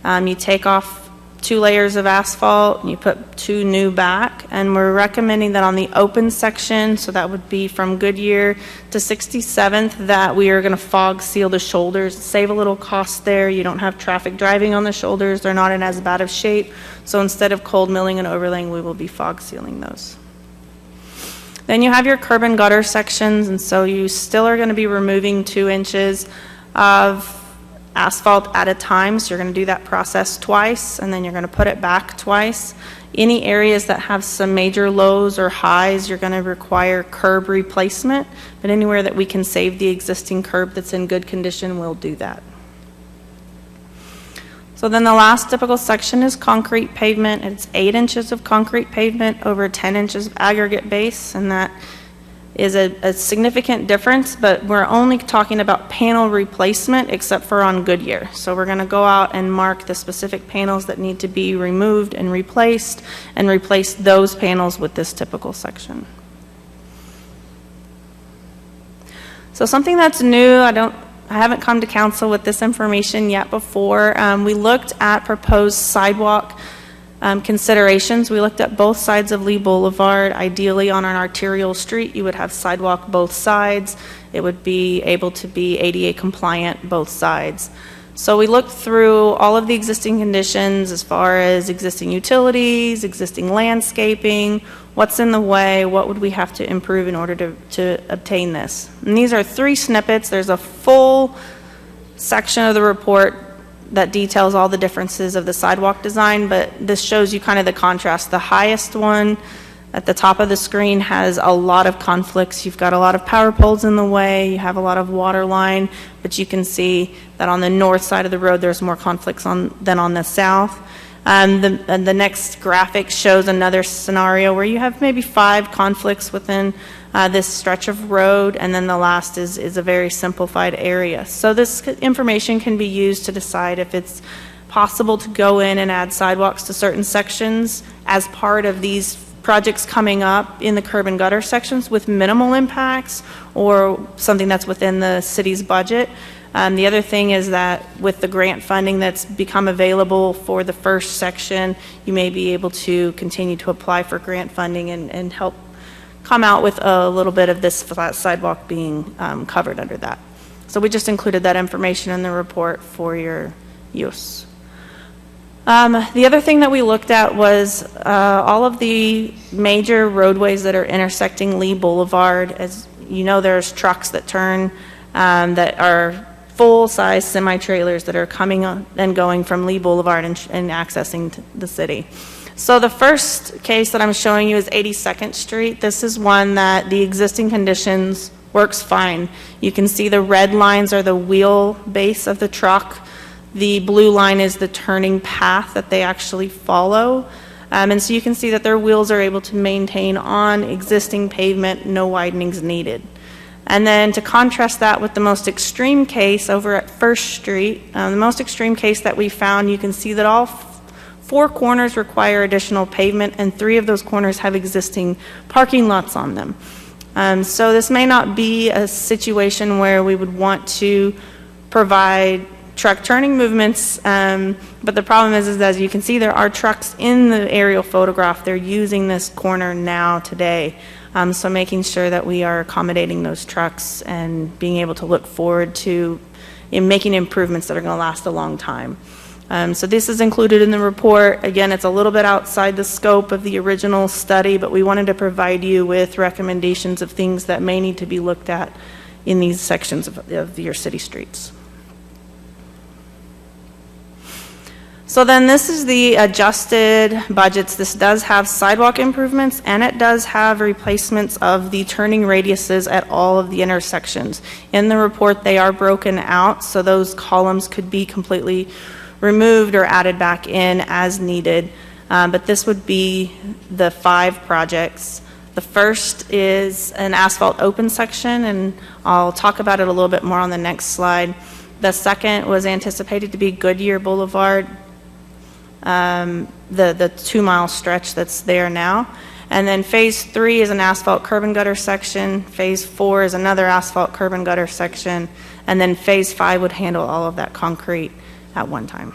[SPEAKER 21] You take off 2 layers of asphalt and you put 2 new back, and we're recommending that on the open section, so that would be from Goodyear to 67th, that we are going to fog seal the shoulders, save a little cost there. You don't have traffic driving on the shoulders. They're not in as bad of shape. So instead of cold milling and overlaying, we will be fog sealing those. Then you have your curb and gutter sections, and so you still are going to be removing 2 inches of asphalt at a time. So you're going to do that process twice, and then you're going to put it back twice. Any areas that have some major lows or highs, you're going to require curb replacement, but anywhere that we can save the existing curb that's in good condition, we'll do that. So then the last typical section is concrete pavement. It's 8 inches of concrete pavement over 10 inches of aggregate base, and that is a significant difference, but we're only talking about panel replacement except for on Goodyear. So we're going to go out and mark the specific panels that need to be removed and replace those panels with this typical section. So something that's new, I haven't come to council with this information yet before. We looked at proposed sidewalk considerations. We looked at both sides of Lee Boulevard. Ideally, on an arterial street, you would have sidewalk both sides. It would be able to be ADA compliant both sides. So we looked through all of the existing conditions as far as existing utilities, existing landscaping, what's in the way, what would we have to improve in order to obtain this. And these are 3 snippets. There's a full section of the report that details all the differences of the sidewalk design, but this shows you kind of the contrast. The highest one at the top of the screen has a lot of conflicts. You've got a lot of power poles in the way, you have a lot of water line, but you can see that on the north side of the road there's more conflicts than on the south. And the next graphic shows another scenario where you have maybe 5 conflicts within this stretch of road, and then the last is a very simplified area. So this information can be used to decide if it's possible to go in and add sidewalks to certain sections as part of these projects coming up in the curb and gutter sections with minimal impacts, or something that's within the city's budget. The other thing is that with the grant funding that's become available for the first section, you may be able to continue to apply for grant funding and help come out with a little bit of this flat sidewalk being covered under that. So we just included that information in the report for your use. The other thing that we looked at was all of the major roadways that are intersecting Lee Boulevard. As you know, there's trucks that turn that are full-size semi-trailers that are coming and going from Lee Boulevard and accessing the city. So the first case that I'm showing you is 82nd Street. This is one that the existing conditions works fine. You can see the red lines are the wheel base of the truck. The blue line is the turning path that they actually follow. And so you can see that their wheels are able to maintain on existing pavement, no widenings needed. And then to contrast that with the most extreme case over at First Street, the most extreme case that we found, you can see that all 4 corners require additional pavement, and 3 of those corners have existing parking lots on them. So this may not be a situation where we would want to provide truck turning movements, but the problem is as you can see, there are trucks in the aerial photograph. They're using this corner now today. So making sure that we are accommodating those trucks and being able to look forward to making improvements that are going to last a long time. So this is included in the report. Again, it's a little bit outside the scope of the original study, but we wanted to provide you with recommendations of things that may need to be looked at in these sections of your city streets. So then this is the adjusted budgets. This does have sidewalk improvements, and it does have replacements of the turning radiuses at all of the intersections. In the report, they are broken out, so those columns could be completely removed or added back in as needed. But this would be the 5 projects. The first is an asphalt open section, and I'll talk about it a little bit more on the next slide. The second was anticipated to be Goodyear Boulevard, the 2-mile stretch that's there now. And then phase 3 is an asphalt curb and gutter section. Phase 4 is another asphalt curb and gutter section. And then phase 5 would handle all of that concrete at one time.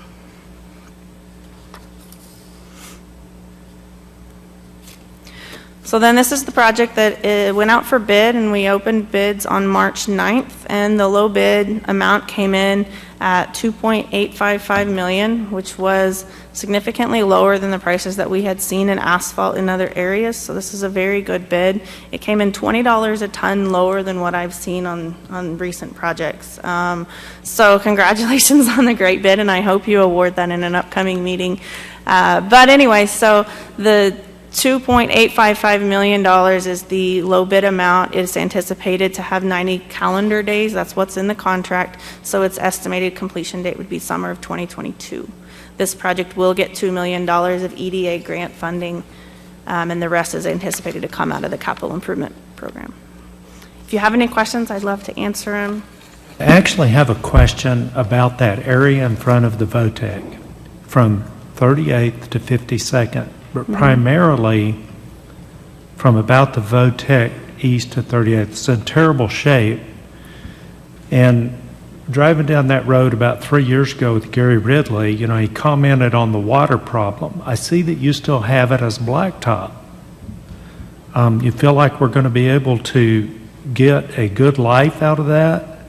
[SPEAKER 21] So then this is the project that went out for bid, and we opened bids on March 9th, and the low bid amount came in at $2.855 million, which was significantly lower than the prices that we had seen in asphalt in other areas. So this is a very good bid. It came in $20 a ton lower than what I've seen on recent projects. So congratulations on the great bid, and I hope you award that in an upcoming meeting. But anyway, so the $2.855 million is the low bid amount. It's anticipated to have 90 calendar days. That's what's in the contract. So its estimated completion date would be summer of 2022. This project will get $2 million of EDA grant funding, and the rest is anticipated to come out of the capital improvement program. If you have any questions, I'd love to answer them.
[SPEAKER 3] I actually have a question about that area in front of the VOTEC from 38th to 52nd. But primarily from about the VOTEC east to 38th. It's in terrible shape. And driving down that road about 3 years ago with Gary Ridley, you know, he commented on the water problem. I see that you still have it as blacktop. You feel like we're going to be able to get a good life out of that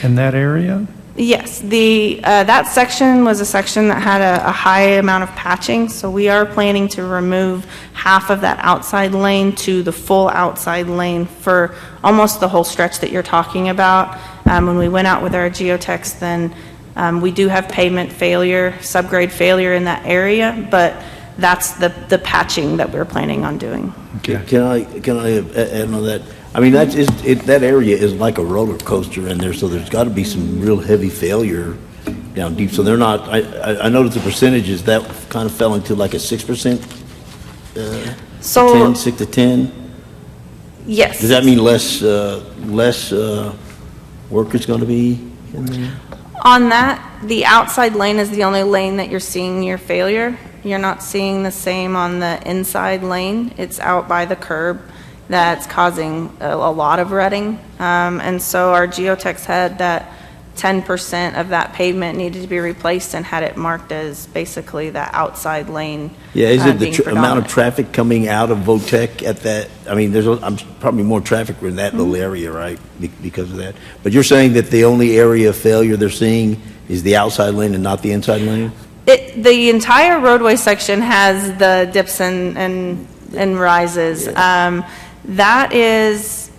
[SPEAKER 3] in that area?
[SPEAKER 21] Yes, that section was a section that had a high amount of patching, so we are planning to remove half of that outside lane to the full outside lane for almost the whole stretch that you're talking about. When we went out with our geotechs, then we do have pavement failure, subgrade failure in that area, but that's the patching that we're planning on doing.
[SPEAKER 2] Okay. Can I add on that? I mean, that area is like a roller coaster in there, so there's got to be some real heavy failure down deep, so they're not, I noticed the percentages, that kind of fell into like a 6%,
[SPEAKER 21] So-
[SPEAKER 2] 10, 6 to 10?
[SPEAKER 21] Yes.
[SPEAKER 2] Does that mean less work is going to be in there?
[SPEAKER 21] On that, the outside lane is the only lane that you're seeing your failure. You're not seeing the same on the inside lane. It's out by the curb that's causing a lot of rutting. And so our geotechs had that 10% of that pavement needed to be replaced and had it marked as basically that outside lane.
[SPEAKER 2] Yeah, is it the
[SPEAKER 21] being
[SPEAKER 2] amount
[SPEAKER 21] predominant.
[SPEAKER 2] of traffic coming out of Votech at that, I mean, there's probably more traffic in that little area, right, because of that? But you're saying that the only area of failure they're seeing is the outside lane and not the inside lane?
[SPEAKER 21] The entire roadway section has the dips and rises. That is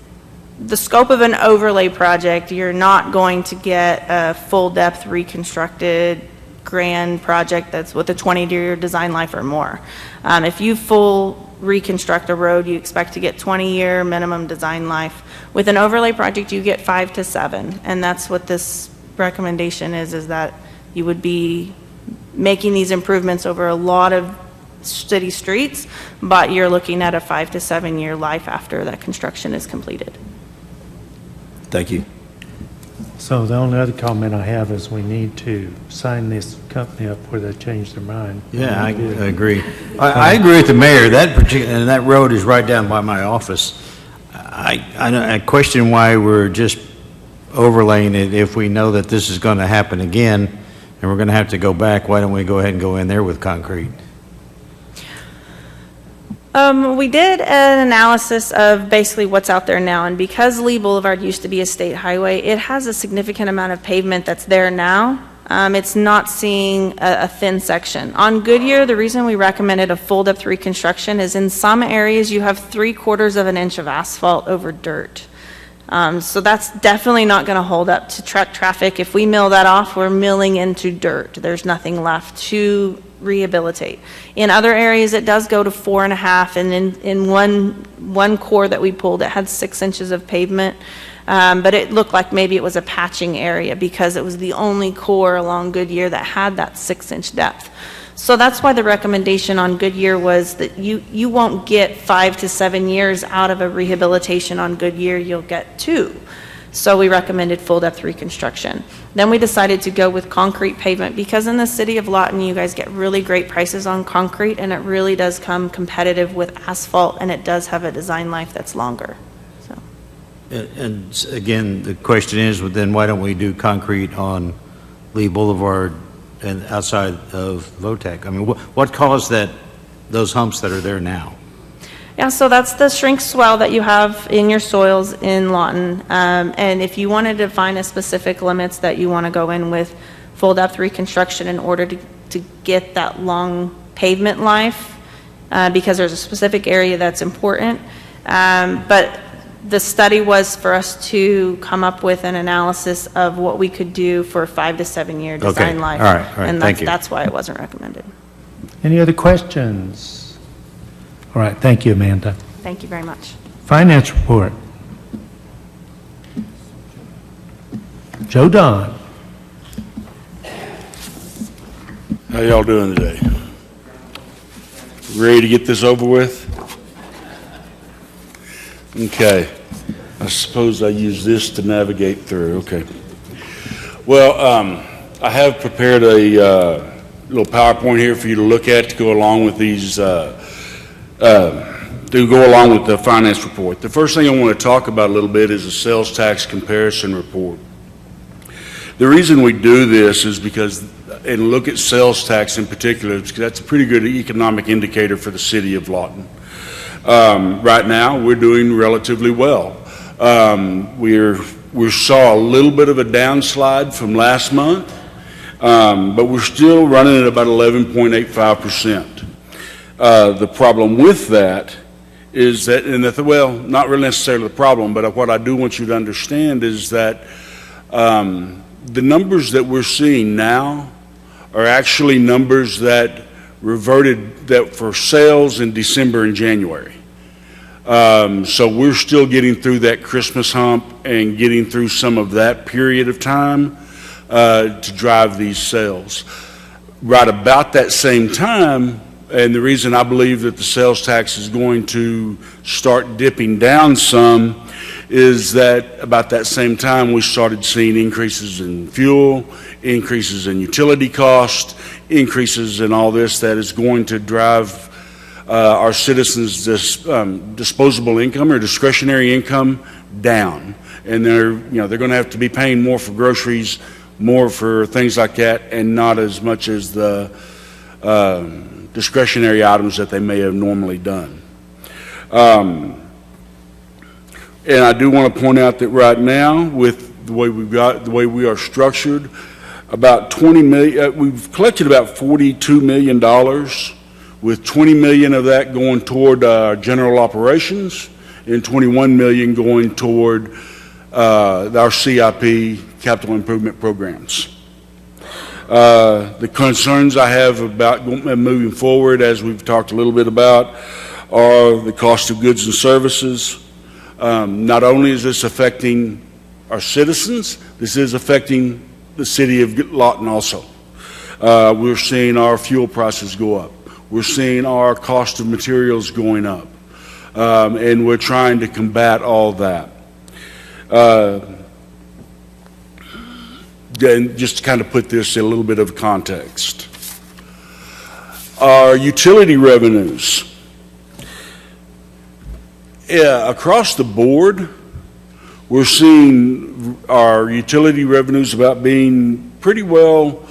[SPEAKER 21] the scope of an overlay project. You're not going to get a full-depth reconstructed grand project that's with a 20-year design life or more. If you full reconstruct a road, you expect to get 20-year minimum design life. With an overlay project, you get 5 to 7, and that's what this recommendation is that you would be making these improvements over a lot of city streets, but you're looking at a 5 to 7 year life after that construction is completed.
[SPEAKER 2] Thank you.
[SPEAKER 3] So the only other comment I have is we need to sign this company up where they change their mind.
[SPEAKER 17] Yeah, I agree. I agree with the mayor. That particular, and that road is right down by my office. I question why we're just overlaying it if we know that this is going to happen again and we're going to have to go back. Why don't we go ahead and go in there with concrete?
[SPEAKER 21] We did an analysis of basically what's out there now, and because Lee Boulevard used to be a state highway, it has a significant amount of pavement that's there now. It's not seeing a thin section. On Goodyear, the reason we recommended a full-depth reconstruction is in some areas you have 3/4 of an inch of asphalt over dirt. So that's definitely not going to hold up to truck traffic. If we mill that off, we're milling into dirt. There's nothing left to rehabilitate. In other areas, it does go to 4.5, and in one core that we pulled, it had 6 inches of pavement, but it looked like maybe it was a patching area because it was the only core along Goodyear that had that 6-inch depth. So that's why the recommendation on Goodyear was that you won't get 5 to 7 years out of a rehabilitation on Goodyear, you'll get 2. So we recommended full-depth reconstruction. Then we decided to go with concrete pavement because in the city of Lawton, you guys get really great prices on concrete, and it really does come competitive with asphalt, and it does have a design life that's longer.
[SPEAKER 17] And again, the question is, well, then why don't we do concrete on Lee Boulevard and outside of Votech? I mean, what caused those humps that are there now?
[SPEAKER 21] Yeah, so that's the shrink swell that you have in your soils in Lawton. And if you wanted to find a specific limits that you want to go in with full depth reconstruction in order to get that long pavement life, because there's a specific area that's important. But the study was for us to come up with an analysis of what we could do for 5 to 7 year design life.
[SPEAKER 17] All right,
[SPEAKER 21] and
[SPEAKER 17] thank you.
[SPEAKER 21] that's why it wasn't recommended.
[SPEAKER 3] Any other questions? All right, thank you, Amanda.
[SPEAKER 21] Thank you very much.
[SPEAKER 3] Finance report. Joe Don.
[SPEAKER 4] How y'all doing today? Ready to get this over with? Okay. I suppose I use this to navigate through. Okay. Well, I have prepared a little PowerPoint here for you to look at to go along with these, to go along with the finance report. The first thing I want to talk about a little bit is the sales tax comparison report. The reason we do this is because, and look at sales tax in particular, because that's a pretty good economic indicator for the city of Lawton. Right now, we're doing relatively well. We saw a little bit of a downslide from last month, but we're still running at about 11.85%. The problem with that is that, well, not really necessarily the problem, but what I do want you to understand is that the numbers that we're seeing now are actually numbers that reverted that for sales in December and January. So we're still getting through that Christmas hump and getting through some of that period of time. to drive these sales. Right about that same time, and the reason I believe that the sales tax is going to start dipping down some is that about that same time we started seeing increases in fuel, increases in utility cost, increases in all this that is going to drive our citizens' disposable income or discretionary income down. And they're going to have to be paying more for groceries, more for things like that, and not as much as the discretionary items that they may have normally done. And I do want to point out that right now, with the way the way we are structured, about 20 million. We've collected about $42 million, with 20 million of that going toward general operations, and 21 million going toward our CIP capital improvement programs. The concerns I have about moving forward, as we've talked a little bit about, are the cost of goods and services. Not only is this affecting our citizens, this is affecting the city of Lawton also. We're seeing our fuel prices go up. We're seeing our cost of materials going up. And we're trying to combat all that. And just to kind of put this in a little bit of context. Our utility revenues. Yeah, across the board, we're seeing our utility revenues about being pretty well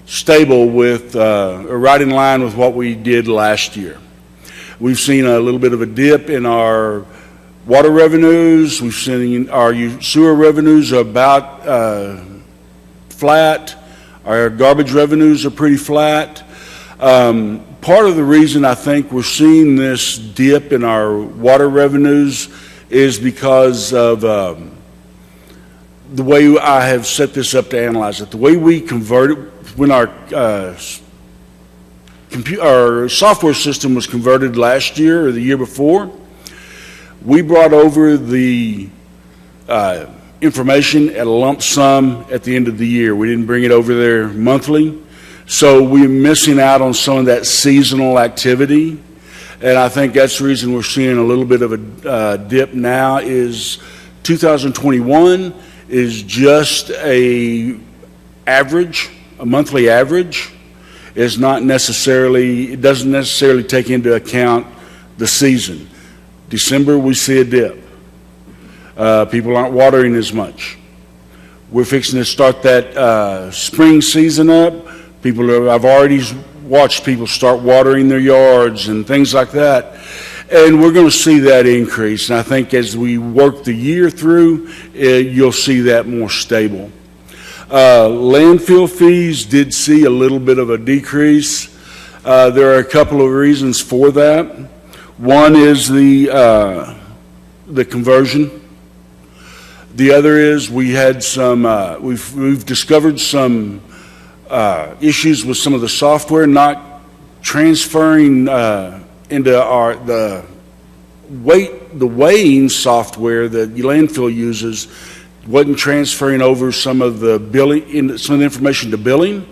[SPEAKER 4] stable with, right in line with what we did last year. We've seen a little bit of a dip in our water revenues. We've seen our sewer revenues are about flat. Our garbage revenues are pretty flat. Part of the reason I think we're seeing this dip in our water revenues is because of the way I have set this up to analyze it. The way we converted, when our software system was converted last year or the year before, we brought over the information at a lump sum at the end of the year. We didn't bring it over there monthly. So we're missing out on some of that seasonal activity. And I think that's the reason we're seeing a little bit of a dip now is 2021 is just a monthly average. It's not necessarily, it doesn't necessarily take into account the season. December, we see a dip. People aren't watering as much. We're fixing to start that spring season up. I've already watched people start watering their yards and things like that. And we're going to see that increase. And I think as we work the year through, you'll see that more stable. Landfill fees did see a little bit of a decrease. There are a couple of reasons for that. One is the conversion. The other is we had some, we've discovered some issues with some of the software not transferring into the weighing software that the landfill uses wasn't transferring over some of the billing, some of the information to billing,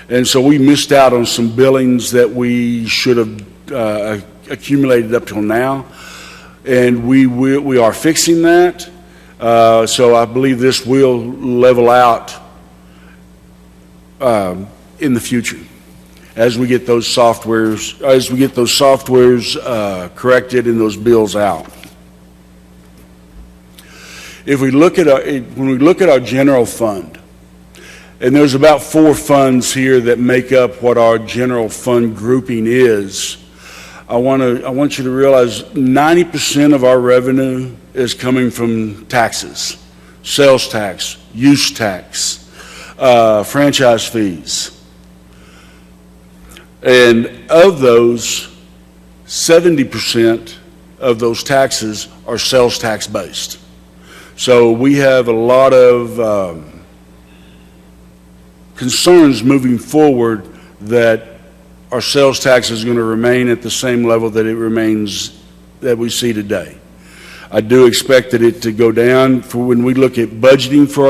[SPEAKER 4] and so we missed out on some billings that we should have accumulated up till now, and we are fixing that. So I believe this will level out in the future as we get those softwares corrected and those bills out. If we look at when we look at our general fund, and there's about 4 funds here that make up what our general fund grouping is, I want you to realize 90% of our revenue is coming from taxes, sales tax, use tax, franchise fees. And of those, 70% of those taxes are sales tax based. So we have a lot of concerns moving forward that our sales tax is going to remain at the same level that it remains, that we see today. I do expect that it to go down. For when we look at budgeting for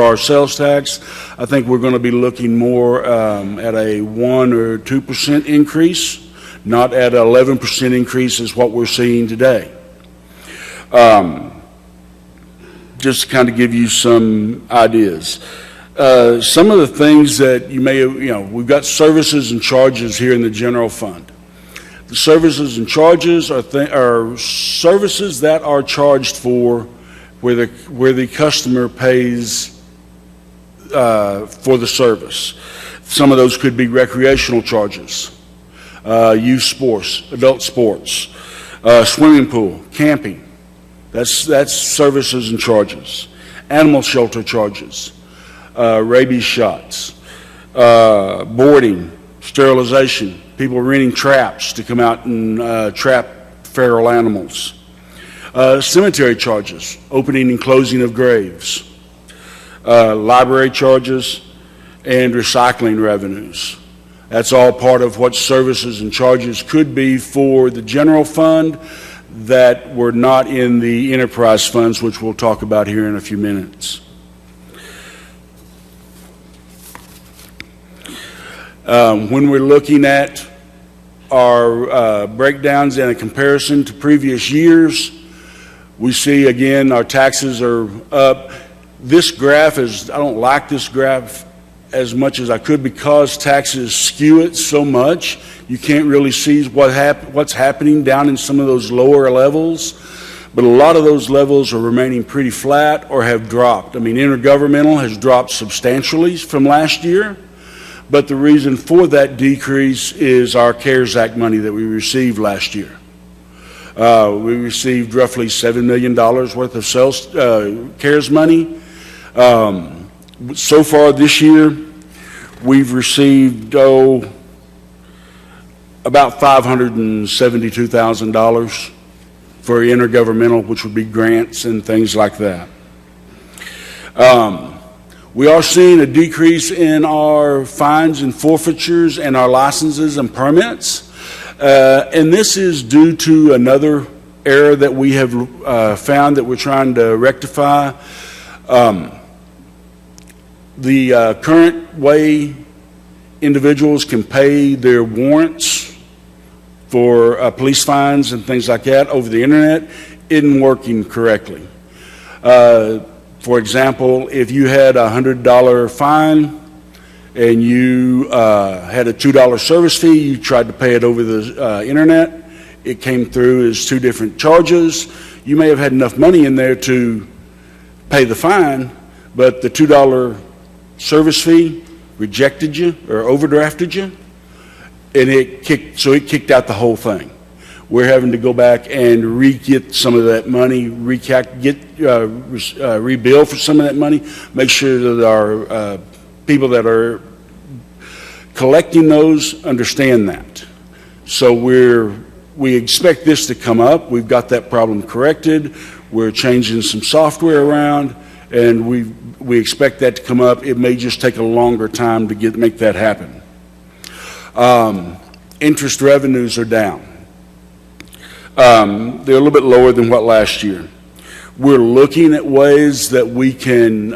[SPEAKER 4] our sales tax, I think we're going to be looking more at a 1 or 2% increase, not at an 11% increase is what we're seeing today. Just to kind of give you some ideas. Some of the things that you may have, we've got services and charges here in the general fund. The services and charges are services that are charged for where the customer pays for the service. Some of those could be recreational charges, youth sports, adult sports, swimming pool, camping. That's services and charges. Animal shelter charges, rabies shots, boarding, sterilization, people renting traps to come out and trap feral animals. Cemetery charges, opening and closing of graves. Library charges and recycling revenues. That's all part of what services and charges could be for the general fund that were not in the enterprise funds, which we'll talk about here in a few minutes. When we're looking at our breakdowns and a comparison to previous years, we see again our taxes are up. This graph is, I don't like this graph as much as I could because taxes skew it so much. You can't really see what's happening down in some of those lower levels. But a lot of those levels are remaining pretty flat or have dropped. I mean, intergovernmental has dropped substantially from last year. But the reason for that decrease is our CARES Act money that we received last year. We received roughly $7 million worth of sales CARES money. So far this year, we've received, about $572,000 for intergovernmental, which would be grants and things like that. We are seeing a decrease in our fines and forfeitures and our licenses and permits. And this is due to another error that we have found that we're trying to rectify. The current way individuals can pay their warrants for police fines and things like that over the internet isn't working correctly. For example, if you had a $100 fine and you had a $2 service fee, you tried to pay it over the internet, it came through as two different charges. You may have had enough money in there to pay the fine, but the $2 service fee rejected you or overdrafted you, and it kicked out the whole thing. We're having to go back and re-get some of that money, rebill for some of that money, make sure that our people that are collecting those understand that. So we expect this to come up. We've got that problem corrected. We're changing some software around, and we expect that to come up. It may just take a longer time to make that happen. Interest revenues are down. They're a little bit lower than what last year. We're looking at ways that we can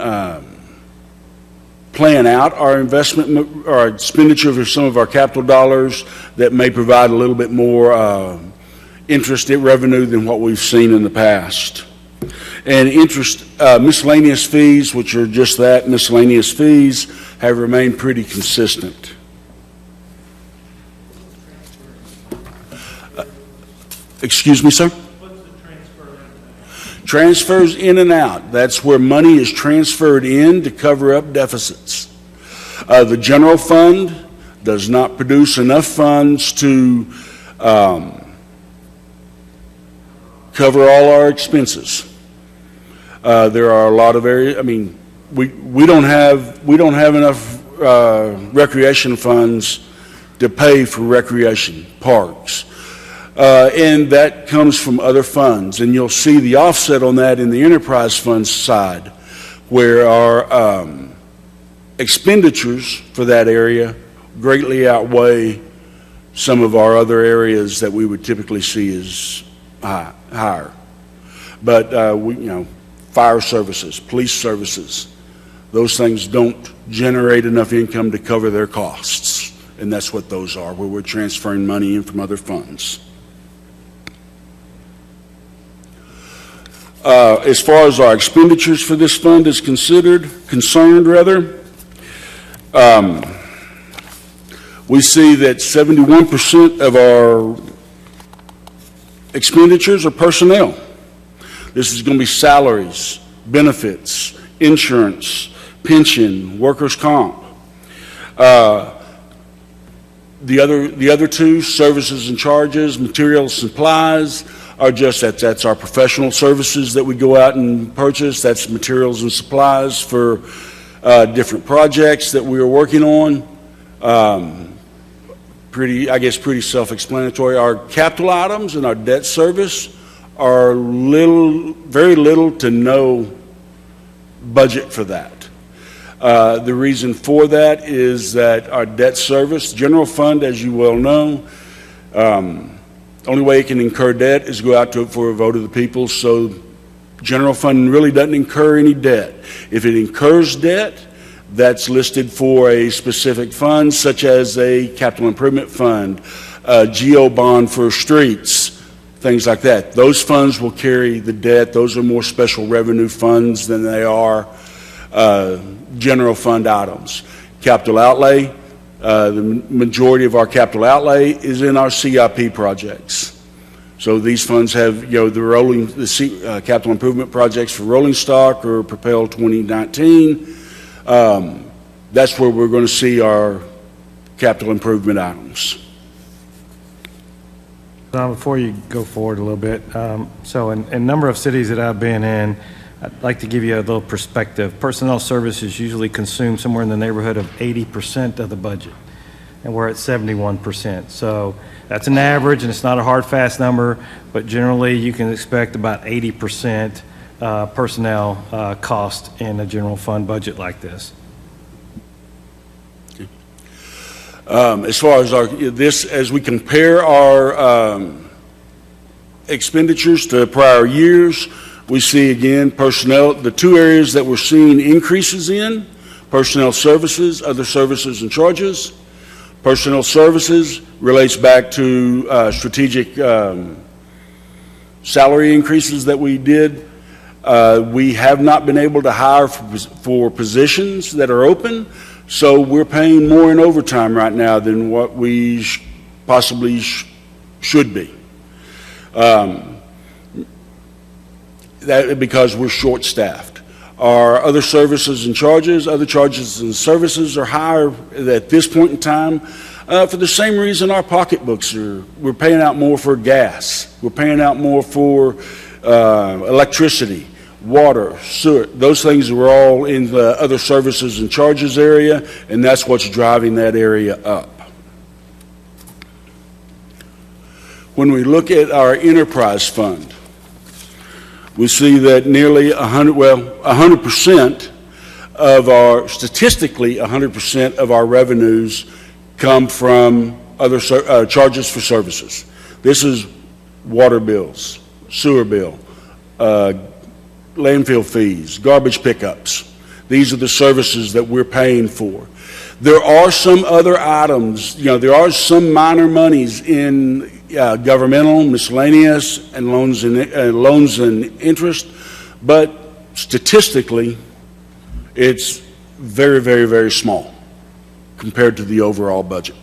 [SPEAKER 4] plan out our investment, our expenditure for some of our capital dollars that may provide a little bit more interest revenue than what we've seen in the past. And miscellaneous fees, which are just that, miscellaneous fees, have remained pretty consistent. Excuse me, sir? Transfers in and out. That's where money is transferred in to cover up deficits. The general fund does not produce enough funds to cover all our expenses. There are a lot of areas. I mean, we don't have enough recreation funds to pay for recreation parks. And that comes from other funds. And you'll see the offset on that in the enterprise fund side, where our expenditures for that area greatly outweigh some of our other areas that we would typically see as higher. But, fire services, police services, those things don't generate enough income to cover their costs. And that's what those are, where we're transferring money in from other funds. As far as our expenditures for this fund is concerned, we see that 71% of our expenditures are personnel. This is going to be salaries, benefits, insurance, pension, workers' comp. The other two, services and charges, materials, supplies, are just that's our professional services that we go out and purchase. That's materials and supplies for different projects that we are working on. Pretty self-explanatory. Our capital items and our debt service are very little to no budget for that. The reason for that is that our debt service, general fund, as you well know, only way it can incur debt is go out to it for a vote of the people. So general fund really doesn't incur any debt. If it incurs debt, that's listed for a specific fund, such as a capital improvement fund, a GO bond for streets, things like that. Those funds will carry the debt. Those are more special revenue funds than they are general fund items. Capital outlay, the majority of our capital outlay is in our CIP projects. So these funds have, the capital improvement projects for Rolling Stock or Propel 2019. That's where we're going to see our capital improvement items.
[SPEAKER 15] Now, before you go forward a little bit, so in a number of cities that I've been in, I'd like to give you a little perspective. Personnel services usually consume somewhere in the neighborhood of 80% of the budget, and we're at 71%. So that's an average, and it's not a hard, fast number, but generally you can expect about 80% personnel cost in a general fund budget like this.
[SPEAKER 4] As far as as we compare our expenditures to prior years, we see again personnel, the two areas that we're seeing increases in, personnel services, other services and charges. Personnel services relates back to strategic salary increases that we did. We have not been able to hire for positions that are open, so we're paying more in overtime right now than what we possibly should be. That because we're short-staffed. Our other services and charges, other charges and services are higher at this point in time for the same reason our pocketbooks are. We're paying out more for gas. We're paying out more for electricity, water, sewer. Those things are all in the other services and charges area, and that's what's driving that area up. When we look at our enterprise fund, we see that nearly 100% of our, statistically 100% of our revenues come from other charges for services. This is water bills, sewer bill, landfill fees, garbage pickups. These are the services that we're paying for. There are some other items, there are some minor monies in governmental, miscellaneous, and loans and interest, but statistically, it's very, very, very small compared to the overall budget.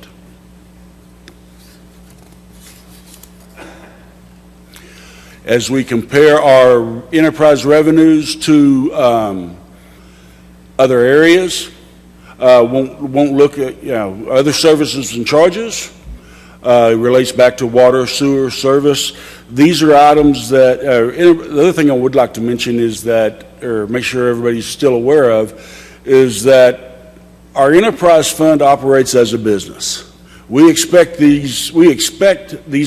[SPEAKER 4] As we compare our enterprise revenues to other areas, won't look at other services and charges. Relates back to water, sewer, service. These are items that, the other thing I would like to mention is that, or make sure everybody's still aware of, is that our enterprise fund operates as a business. We expect these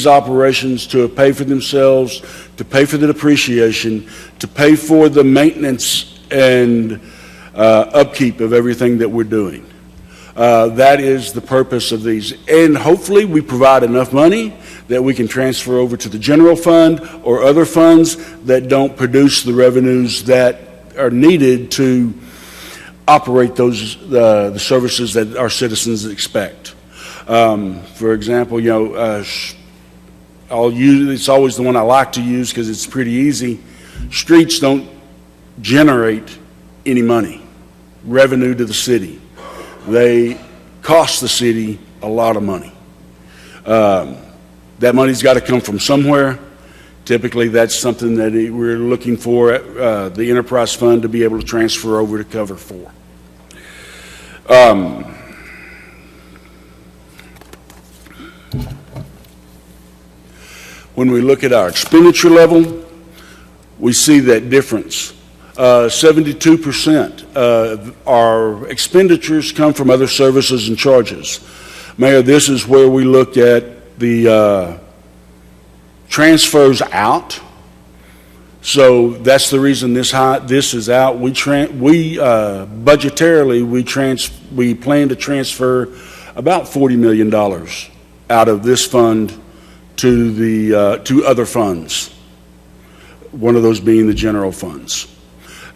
[SPEAKER 4] operations to pay for themselves, to pay for the depreciation, to pay for the maintenance and upkeep of everything that we're doing. That is the purpose of these. And hopefully we provide enough money that we can transfer over to the general fund or other funds that don't produce the revenues that are needed to operate those the services that our citizens expect. For example, it's always the one I like to use because it's pretty easy. Streets don't generate any money, revenue to the city. They cost the city a lot of money. That money's got to come from somewhere. Typically, that's something that we're looking for the enterprise fund to be able to transfer over to cover for. When we look at our expenditure level, we see that difference. 72% of our expenditures come from other services and charges. Mayor, this is where we look at the transfers out. So that's the reason this is out. Budgetarily we plan to transfer about $40 million out of this fund to other funds. One of those being the general funds.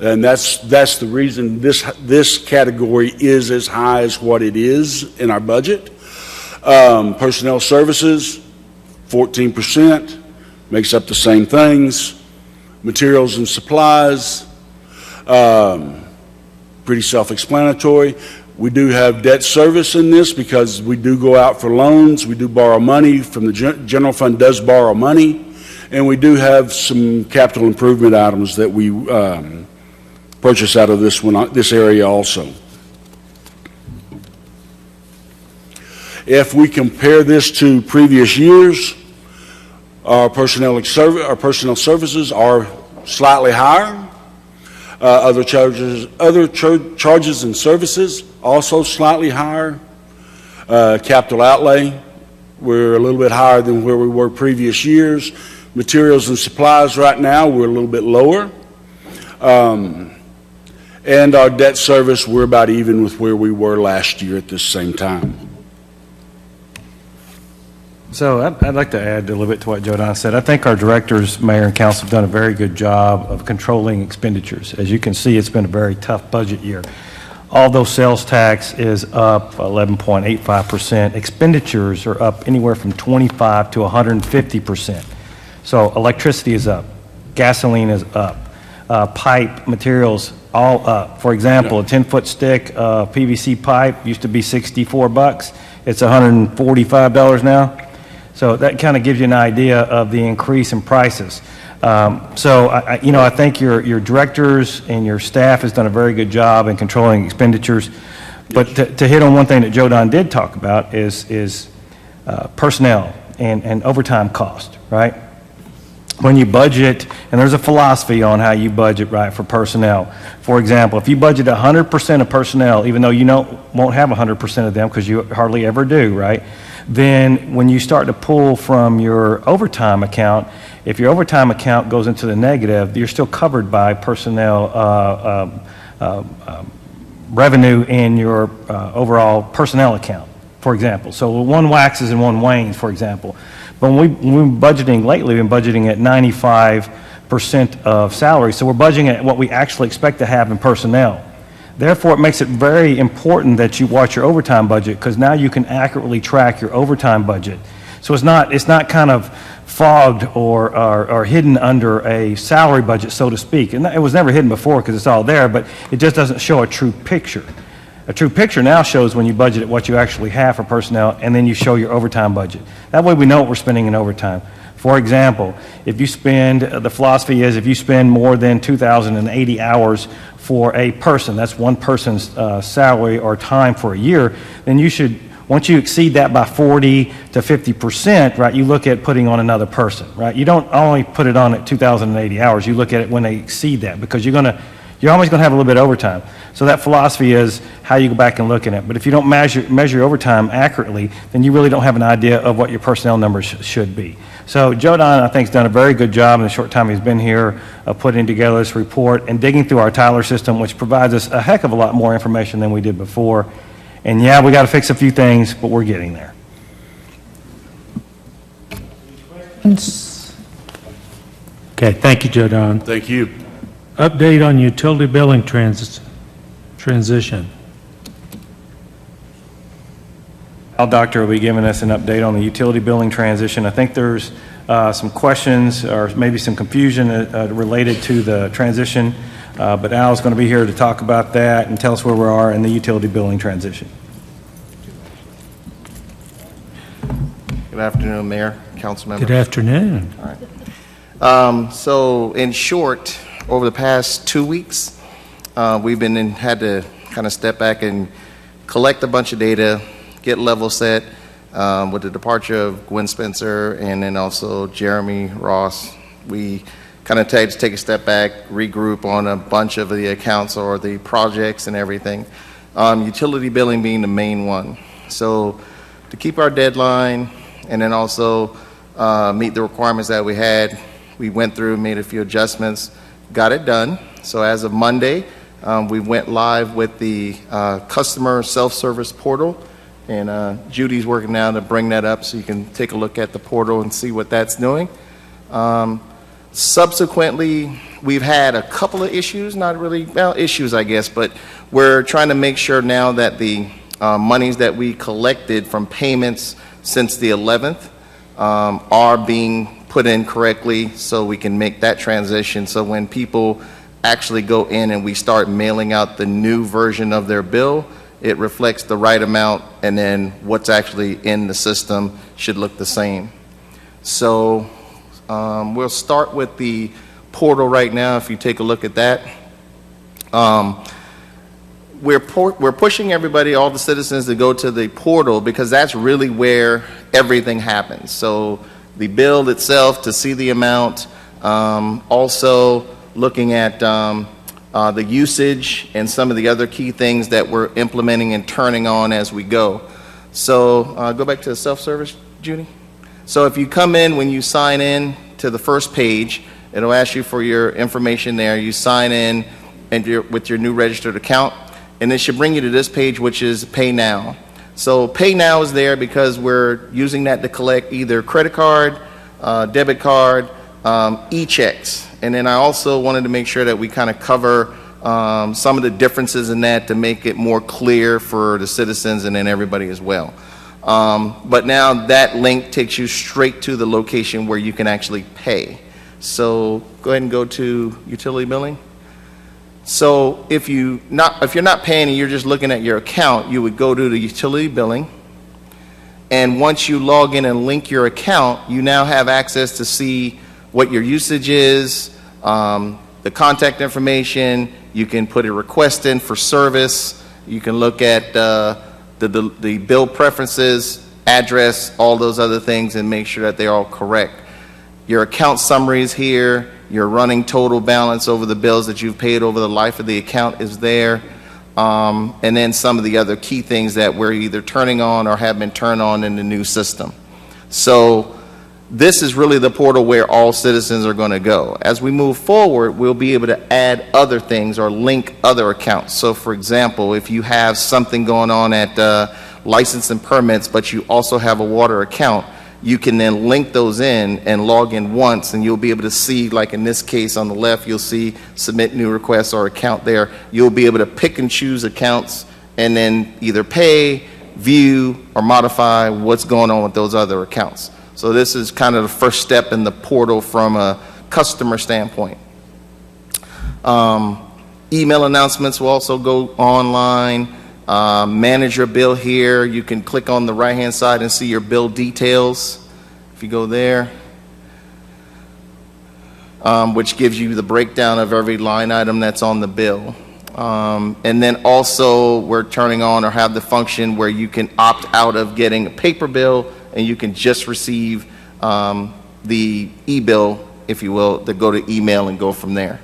[SPEAKER 4] And that's the reason this category is as high as what it is in our budget. Personnel services, 14%, makes up the same things. Materials and supplies, pretty self-explanatory. We do have debt service in this because we do go out for loans. We do borrow money from the general fund does borrow money. And we do have some capital improvement items that we purchase out of this area also. If we compare this to previous years, our personnel services are slightly higher. Other charges and services also slightly higher. Capital outlay, we're a little bit higher than where we were previous years. Materials and supplies right now, we're a little bit lower. And our debt service, we're about even with where we were last year at this same time.
[SPEAKER 15] So I'd like to add a little bit to what Joe Don said. I think our directors, mayor, and council have done a very good job of controlling expenditures. As you can see, it's been a very tough budget year. Although sales tax is up 11.85%, expenditures are up anywhere from 25 to 150%. So electricity is up, gasoline is up, pipe materials all up. For example, a 10-foot stick PVC pipe used to be $64. It's $145 now. So that kind of gives you an idea of the increase in prices. So I think your directors and your staff has done a very good job in controlling expenditures. But to hit on one thing that Joe Don did talk about is personnel and overtime cost, right? When you budget, and there's a philosophy on how you budget, right, for personnel. For example, if you budget 100% of personnel, even though you won't have 100% of them because you hardly ever do, right? Then when you start to pull from your overtime account, if your overtime account goes into the negative, you're still covered by personnel revenue in your overall personnel account, for example. So one waxes and one wanes, for example. But when we've been budgeting lately, we've been budgeting at 95% of salary. So we're budgeting at what we actually expect to have in personnel. Therefore, it makes it very important that you watch your overtime budget because now you can accurately track your overtime budget. So it's not kind of fogged or hidden under a salary budget, so to speak. And it was never hidden before because it's all there, but it just doesn't show a true picture. A true picture now shows when you budget at what you actually have for personnel and then you show your overtime budget. That way we know what we're spending in overtime. For example, if you spend, the philosophy is if you spend more than 2,080 hours for a person, that's one person's salary or time for a year, then you should, once you exceed that by 40 to 50%, right, you look at putting on another person, right? You don't only put it on at 2,080 hours, you look at it when they exceed that because you're always going to have a little bit of overtime. So that philosophy is how you go back and look at it. But if you don't measure overtime accurately, then you really don't have an idea of what your personnel numbers should be. So Joe Don, I think, has done a very good job in the short time he's been here of putting together this report and digging through our Tyler system, which provides us a heck of a lot more information than we did before. And yeah, we got to fix a few things, but we're getting there.
[SPEAKER 3] questions? Okay, thank you, Joe Don.
[SPEAKER 4] Thank you.
[SPEAKER 3] Update on utility billing transition.
[SPEAKER 15] Al Doctor will be giving us an update on the utility billing transition. I think there's some questions or maybe some confusion related to the transition, but Al's going to be here to talk about that and tell us where we are in the utility billing transition.
[SPEAKER 14] Good afternoon, Mayor, council members.
[SPEAKER 3] Good afternoon.
[SPEAKER 14] All right. So in short, over the past 2 weeks, we've had to kind of step back and collect a bunch of data, get level set with the departure of Gwen Spencer and then also Jeremy Ross. We kind of had to take a step back, regroup on a bunch of the accounts or the projects and everything. Utility billing being the main one. So to keep our deadline and then also meet the requirements that we had, we went through, made a few adjustments, got it done. So as of Monday, we went live with the customer self-service portal, and Judy's working now to bring that up so you can take a look at the portal and see what that's doing. Subsequently, we've had a couple of issues, not really, well, issues, I guess, but we're trying to make sure now that the monies that we collected from payments since the 11th are being put in correctly so we can make that transition. So when people actually go in and we start mailing out the new version of their bill, it reflects the right amount, and then what's actually in the system should look the same. So we'll start with the portal right now. If you take a look at that, we're pushing everybody, all the citizens, to go to the portal because that's really where everything happens. So the bill itself, to see the amount, also looking at the usage and some of the other key things that we're implementing and turning on as we go. So go back to the self-service, Judy. So if you come in, when you sign in to the first page, it'll ask you for your information there. You sign in and with your new registered account, and it should bring you to this page, which is Pay Now. So Pay Now is there because we're using that to collect either credit card, debit card, e-checks. And then I also wanted to make sure that we kind of cover some of the differences in that to make it more clear for the citizens and then everybody as well. But now that link takes you straight to the location where you can actually pay. So go ahead and go to utility billing. So if you're not paying and you're just looking at your account, you would go to the utility billing. And once you log in and link your account, you now have access to see what your usage is, the contact information. You can put a request in for service. You can look at the bill preferences, address, all those other things, and make sure that they're all correct. Your account summary is here. Your running total balance over the bills that you've paid over the life of the account is there. And then some of the other key things that we're either turning on or have been turned on in the new system. So this is really the portal where all citizens are going to go. As we move forward, we'll be able to add other things or link other accounts. So for example, if you have something going on at license and permits, but you also have a water account, you can then link those in and log in once, and you'll be able to see, like in this case on the left, you'll see submit new requests or account there. You'll be able to pick and choose accounts and then either pay, view, or modify what's going on with those other accounts. So this is kind of the first step in the portal from a customer standpoint. Email announcements will also go online. Manage your bill here. You can click on the right hand side and see your bill details. If you go there, which gives you the breakdown of every line item that's on the bill. And then also we're turning on or have the function where you can opt out of getting a paper bill and you can just receive the e-bill, if you will, to go to email and go from there.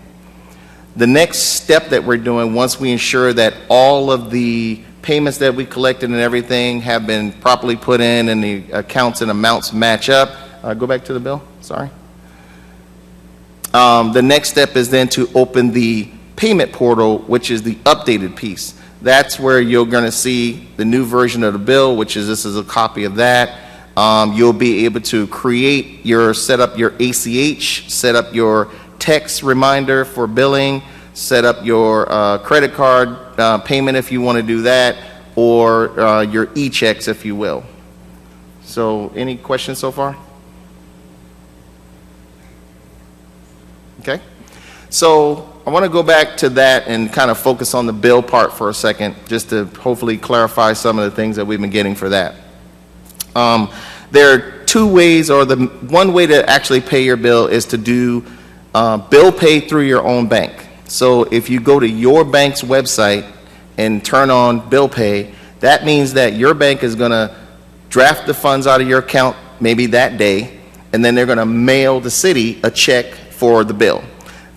[SPEAKER 14] The next step that we're doing, once we ensure that all of the payments that we collected and everything have been properly put in and the accounts and amounts match up. Go back to the bill, sorry. The next step is then to open the payment portal, which is the updated piece. That's where you're going to see the new version of the bill, which is, this is a copy of that. You'll be able to set up your ACH, set up your text reminder for billing, set up your credit card payment if you want to do that, or your e-checks if you will. So any questions so far? Okay. So I want to go back to that and kind of focus on the bill part for a second, just to hopefully clarify some of the things that we've been getting for that. There are two ways, or the one way to actually pay your bill is to do bill pay through your own bank. So if you go to your bank's website and turn on bill pay, that means that your bank is going to draft the funds out of your account maybe that day, and then they're going to mail the city a check for the bill.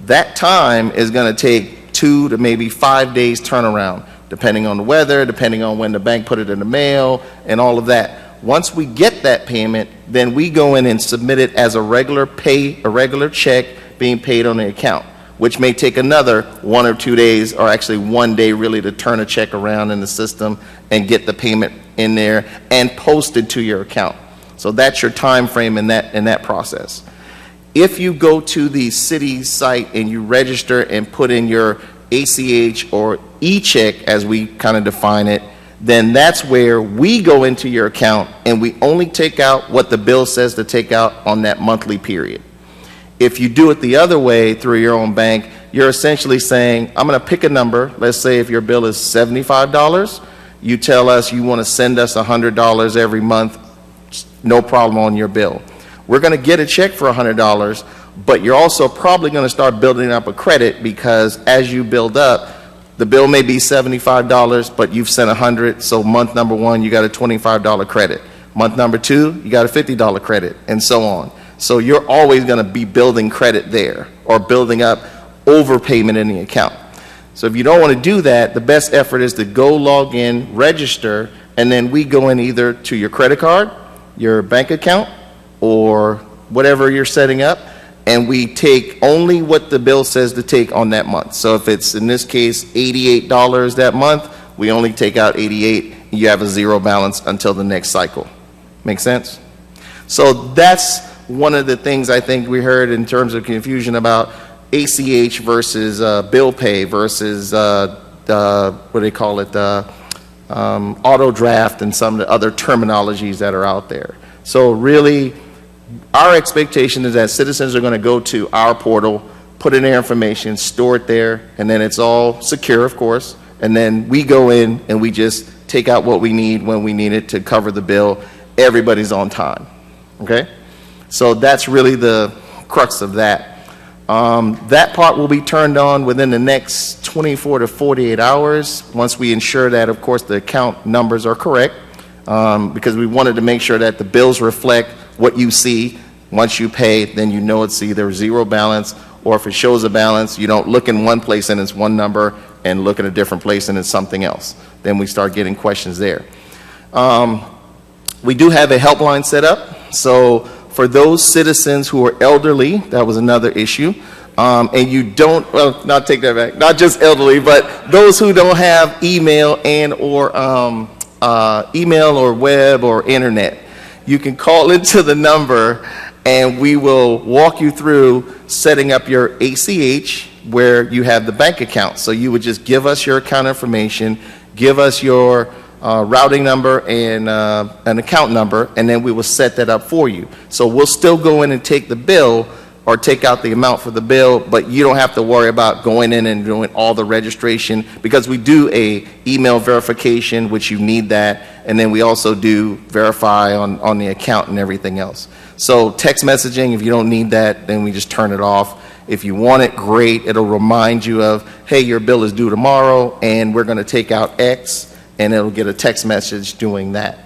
[SPEAKER 14] That time is going to take 2 to maybe 5 days turnaround, depending on the weather, depending on when the bank put it in the mail, and all of that. Once we get that payment, then we go in and submit it as a regular check being paid on the account, which may take another 1 or 2 days, or actually 1 day really, to turn a check around in the system and get the payment in there and posted to your account. So that's your time frame in that process. If you go to the city site and you register and put in your ACH or e-check, as we kind of define it, then that's where we go into your account and we only take out what the bill says to take out on that monthly period. If you do it the other way through your own bank, you're essentially saying, I'm going to pick a number. Let's say if your bill is $75, you tell us you want to send us $100 every month, no problem on your bill. We're going to get a check for $100, but you're also probably going to start building up a credit, because as you build up, the bill may be $75, but you've sent $100, so month number 1, you got a $25 credit. Month number 2, you got a $50 credit, and so on. So you're always going to be building credit there, or building up overpayment in the account. So if you don't want to do that, the best effort is to go log in, register, and then we go in either to your credit card, your bank account, or whatever you're setting up, and we take only what the bill says to take on that month. So if it's, in this case, $88 that month, we only take out $88, and you have a zero balance until the next cycle. Make sense? So that's one of the things I think we heard in terms of confusion about ACH versus bill pay versus what do they call it, auto draft, and some of the other terminologies that are out there. So really, our expectation is that citizens are going to go to our portal, put in their information, store it there, and then it's all secure, of course, and then we go in and we just take out what we need when we need it to cover the bill. Everybody's on time. Okay? So that's really the crux of that. That part will be turned on within the next 24 to 48 hours, once we ensure that, of course, the account numbers are correct, because we wanted to make sure that the bills reflect what you see. Once you pay, then you know it's either zero balance, or if it shows a balance, you don't look in one place and it's one number, and look in a different place and it's something else. Then we start getting questions there. We do have a helpline set up. So for those citizens who are elderly, that was another issue, and you don't, well, not take that back, not just elderly, but those who don't have email and or email or web or internet, you can call into the number and we will walk you through setting up your ACH where you have the bank account. So you would just give us your account information, give us your routing number and an account number, and then we will set that up for you. So we'll still go in and take the bill or take out the amount for the bill, but you don't have to worry about going in and doing all the registration, because we do a email verification, which you need that, and then we also do verify on the account and everything else. So text messaging, if you don't need that, then we just turn it off. If you want it, great. It'll remind you of, hey, your bill is due tomorrow and we're going to take out X, and it'll get a text message doing that.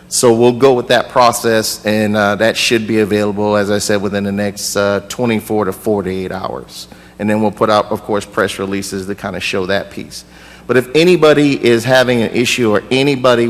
[SPEAKER 14] So we'll go with that process, and that should be available, as I said, within the next 24 to 48 hours. And then we'll put out, of course, press releases to kind of show that piece. But if anybody is having an issue, or anybody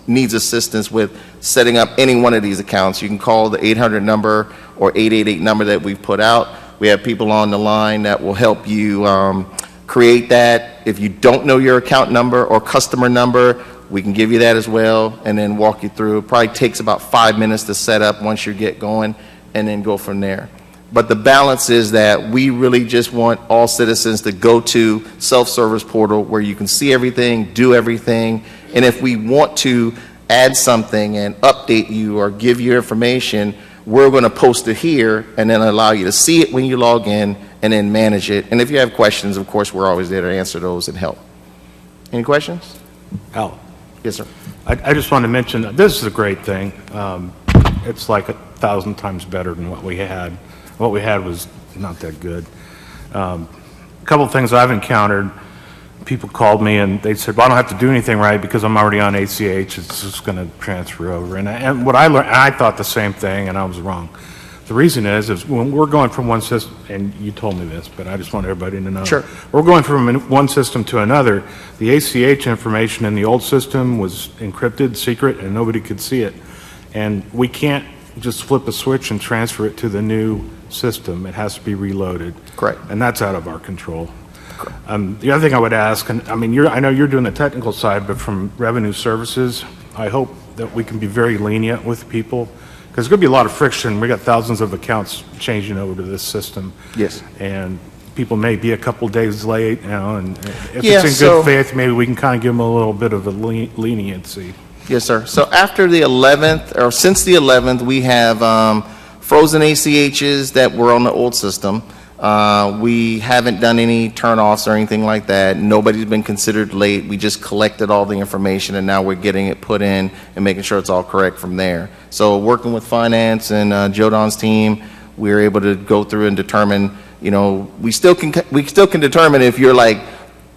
[SPEAKER 14] needs assistance with setting up any one of these accounts, you can call the 800 number or 888 number that we've put out. We have people on the line that will help you create that. If you don't know your account number or customer number, we can give you that as well, and then walk you through. It probably takes about 5 minutes to set up once you get going, and then go from there. But the balance is that we really just want all citizens to go to self-service portal where you can see everything, do everything, and if we want to add something and update you or give you information, we're going to post it here and then allow you to see it when you log in and then manage it. And if you have questions, of course, we're always there to answer those and help. Any questions?
[SPEAKER 7] Al?
[SPEAKER 14] Yes, sir.
[SPEAKER 7] I just want to mention, this is a great thing. It's like 1,000 times better than what we had. What we had was not that good. A couple of things I've encountered, people called me and they said, well, I don't have to do anything right because I'm already on ACH. It's just going to transfer over. And what I learned, I thought the same thing, and I was wrong. The reason is when we're going from one system, and you told me this, but I just want everybody to know.
[SPEAKER 14] Sure.
[SPEAKER 7] We're going from one system to another. The ACH information in the old system was encrypted, secret, and nobody could see it. And we can't just flip a switch and transfer it to the new system. It has to be reloaded.
[SPEAKER 14] Correct.
[SPEAKER 7] And that's out of our control. The other thing I would ask, and I mean, I know you're doing the technical side, but from Revenue Services, I hope that we can be very lenient with people, because there's going to be a lot of friction. We got thousands of accounts changing over to this system.
[SPEAKER 14] Yes.
[SPEAKER 7] And people may be a couple days late, you know, and if
[SPEAKER 14] Yeah,
[SPEAKER 7] it's in good faith, maybe we can kind of give them a little bit of a leniency.
[SPEAKER 14] Yes, sir. So after the 11th, or since the 11th, we have frozen ACHs that were on the old system. We haven't done any turnoffs or anything like that. Nobody's been considered late. We just collected all the information, and now we're getting it put in and making sure it's all correct from there. So working with finance and Joe Don's team, we were able to go through and determine, you know, we still can determine if you're like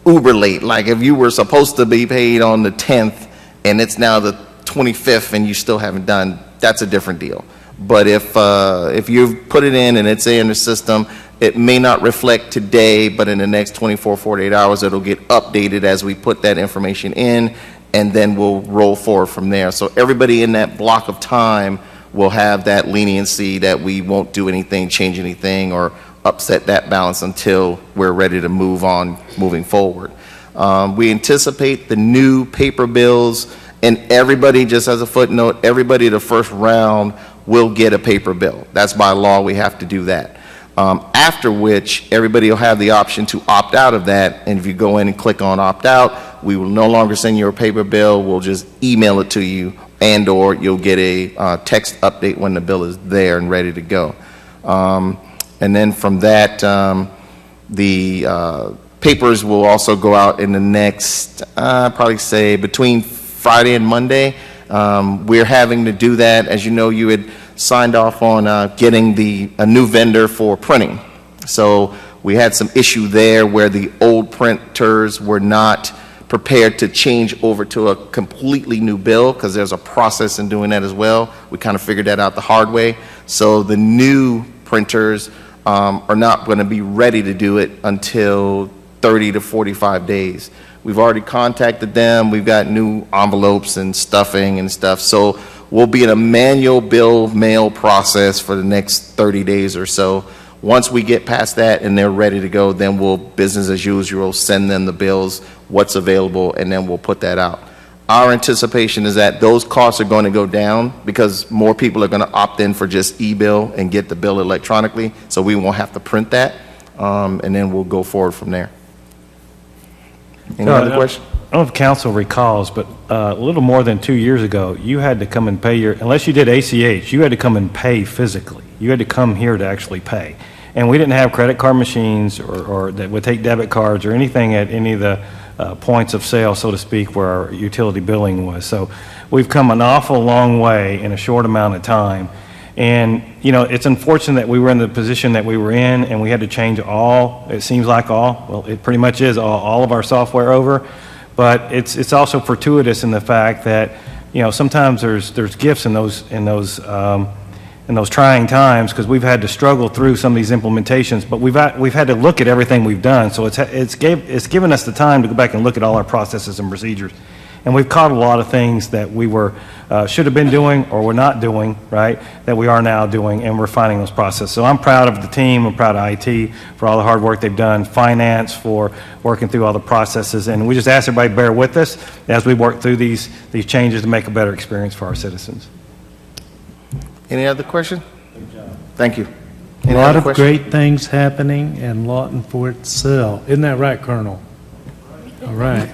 [SPEAKER 14] uber late. Like if you were supposed to be paid on the 10th and it's now the 25th and you still haven't done, that's a different deal. But if you've put it in and it's in the system, it may not reflect today, but in the next 24, 48 hours, it'll get updated as we put that information in, and then we'll roll forward from there. So everybody in that block of time will have that leniency that we won't do anything, change anything, or upset that balance until we're ready to move on, moving forward. We anticipate the new paper bills, and everybody, just as a footnote, everybody the first round will get a paper bill. That's by law, we have to do that. After which, everybody will have the option to opt out of that, and if you go in and click on opt out, we will no longer send you a paper bill, we'll just email it to you, and or you'll get a text update when the bill is there and ready to go. And then from that, the papers will also go out in the next, probably say between Friday and Monday. We're having to do that. As you know, you had signed off on getting a new vendor for printing. So we had some issue there where the old printers were not prepared to change over to a completely new bill, because there's a process in doing that as well. We kind of figured that out the hard way. So the new printers are not going to be ready to do it until 30 to 45 days. We've already contacted them. We've got new envelopes and stuffing and stuff. So we'll be in a manual bill mail process for the next 30 days or so. Once we get past that and they're ready to go, then we'll, business as usual, send them the bills, what's available, and then we'll put that out. Our anticipation is that those costs are going to go down because more people are going to opt in for just e-bill and get the bill electronically, so we won't have to print that, and then we'll go forward from there. Any other questions?
[SPEAKER 15] I don't know if council recalls, but a little more than 2 years ago, you had to come and pay unless you did ACH, you had to come and pay physically. You had to come here to actually pay. And we didn't have credit card machines or that would take debit cards or anything at any of the points of sale, so to speak, where our utility billing was. So we've come an awful long way in a short amount of time. And, you know, it's unfortunate that we were in the position that we were in and we had to change it seems like well, it pretty much is all of our software over. But it's also fortuitous in the fact that, you know, sometimes there's gifts in those trying times, because we've had to struggle through some of these implementations, but we've had to look at everything we've done. So it's given us the time to go back and look at all our processes and procedures. And we've caught a lot of things that we should have been doing or were not doing, right, that we are now doing and refining those processes. So I'm proud of the team, I'm proud of IT for all the hard work they've done, finance for working through all the processes, and we just ask everybody to bear with us as we work through these changes to make a better experience for our citizens.
[SPEAKER 14] Any other question? Thank you.
[SPEAKER 3] A
[SPEAKER 14] Any
[SPEAKER 3] lot
[SPEAKER 14] other
[SPEAKER 3] of
[SPEAKER 14] question?
[SPEAKER 3] great things happening in Lawton for itself. Isn't that right, Colonel? All right.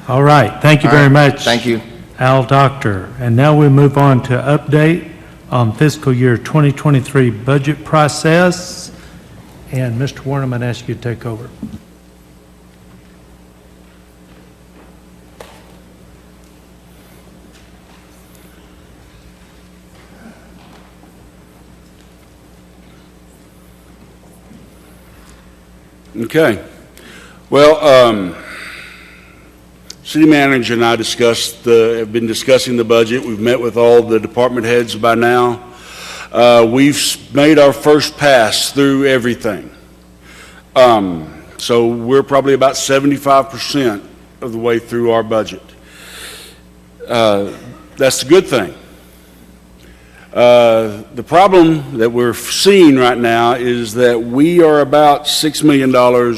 [SPEAKER 3] All right. Thank you
[SPEAKER 14] All
[SPEAKER 3] very
[SPEAKER 14] right.
[SPEAKER 3] much.
[SPEAKER 14] Thank you.
[SPEAKER 3] Al Doctor. And now we move on to update on fiscal year 2023 budget process. And Mr. Warren, I'm going to ask you to take over.
[SPEAKER 4] Okay. Well, city manager and I have been discussing the budget. We've met with all the department heads by now. We've made our first pass through everything. So we're probably about 75% of the way through our budget. That's a good thing. The problem that we're seeing right now is that we are about $6 million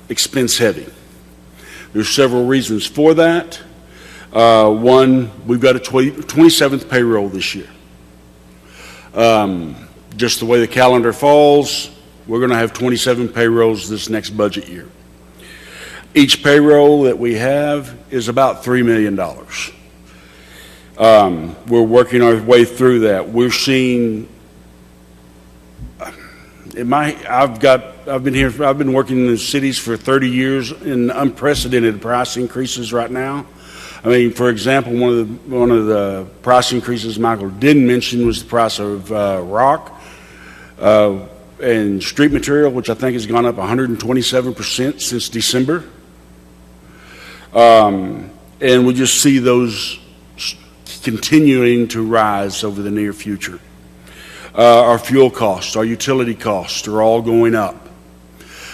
[SPEAKER 4] expense heavy. There's several reasons for that. One, we've got a 27th payroll this year. Just the way the calendar falls, we're going to have 27 payrolls this next budget year. Each payroll that we have is about $3 million. We're working our way through that. We're seeing, I've been working in the cities for 30 years in unprecedented price increases right now. I mean, for example, one of the price increases Michael didn't mention was the price of rock and street material, which I think has gone up 127% since December. And we just see those continuing to rise over the near future. Our fuel costs, our utility costs are all going up.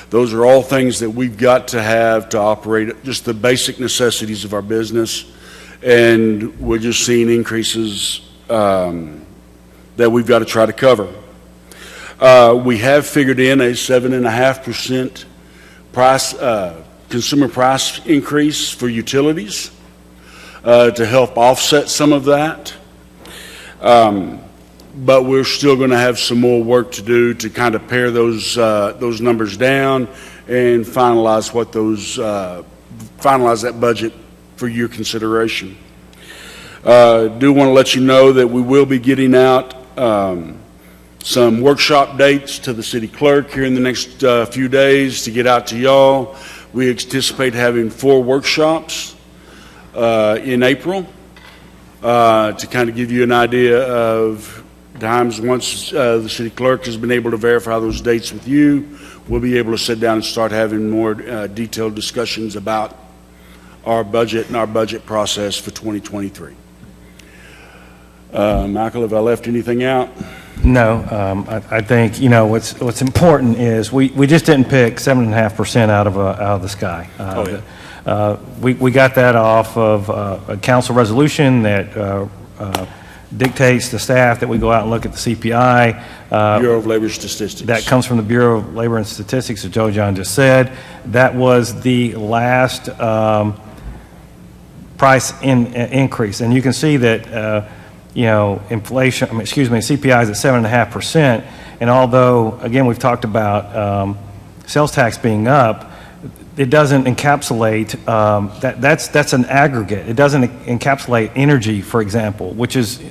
[SPEAKER 4] Those are all things that we've got to have to operate just the basic necessities of our business, and we're just seeing increases that we've got to try to cover. We have figured in a 7.5% consumer price increase for utilities to help offset some of that. But we're still going to have some more work to do to kind of pare those numbers down and finalize that budget for your consideration. Do want to let you know that we will be getting out some workshop dates to the city clerk here in the next few days to get out to y'all. We anticipate having 4 workshops in April to kind of give you an idea of times. Once the city clerk has been able to verify those dates with you, we'll be able to sit down and start having more detailed discussions about our budget and our budget process for 2023. Michael, have I left anything out?
[SPEAKER 15] No, I think, what's important is we just didn't pick 7.5% out of the sky. We got that off of a council resolution that dictates to staff that we go out and look at the CPI.
[SPEAKER 4] Bureau of Labor Statistics.
[SPEAKER 15] That comes from the Bureau of Labor and Statistics, as Joe John just said. That was the last price increase. And you can see that, CPI is at 7.5%. And although, again, we've talked about sales tax being up, it doesn't encapsulate, that's an aggregate. It doesn't encapsulate energy, for example, which is,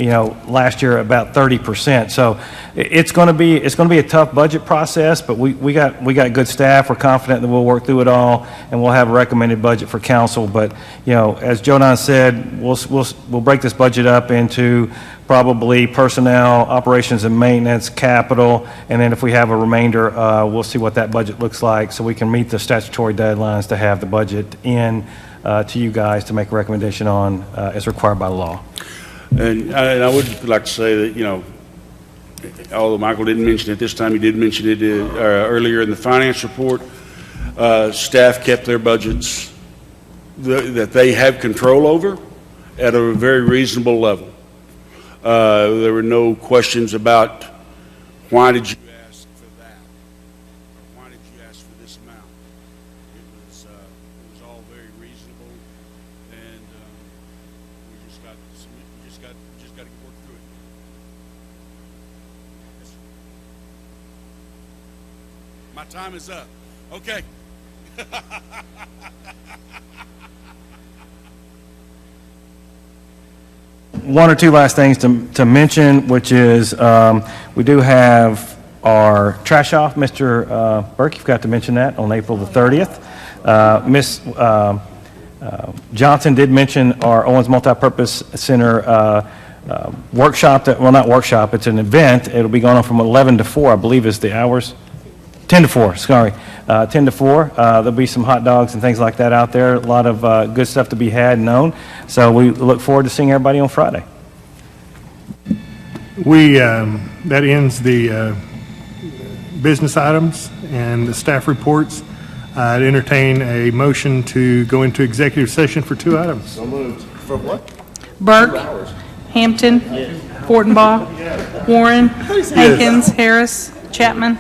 [SPEAKER 15] last year about 30%. So it's going to be a tough budget process, but we got good staff. We're confident that we'll work through it all, and we'll have a recommended budget for council. But as Joe Don said, we'll break this budget up into probably personnel, operations and maintenance, capital, and then if we have a remainder, we'll see what that budget looks like so we can meet the statutory deadlines to have the budget in to you guys to make a recommendation on as required by law.
[SPEAKER 4] And I would like to say that, although Michael didn't mention it this time, he did mention it earlier in the finance report, staff kept their budgets that they have control over at a very reasonable level. There were no questions about why did you ask for that, or why did you ask for this amount. It was all very reasonable, and we just got to work through it. Yes, sir. My time is up. Okay.
[SPEAKER 15] One or two last things to mention, which is we do have our trash off. Mr. Burke, you forgot to mention that on April the 30th. Ms. Johnson did mention our Owens Multipurpose Center workshop, well, not workshop, it's an event. It'll be going on from 11 to 4, I believe is the hours. 10 to 4, sorry. 10 to 4. There'll be some hot dogs and things like that out there. A lot of good stuff to be had and known. So we look forward to seeing everybody on Friday.
[SPEAKER 12] That ends the business items and the staff reports. I'd entertain a motion to go into executive session for 2 items.
[SPEAKER 14] So moved. For what?
[SPEAKER 5] Burke. Hampton. Fortenbaugh. Warren. Hankins. Harris. Chapman.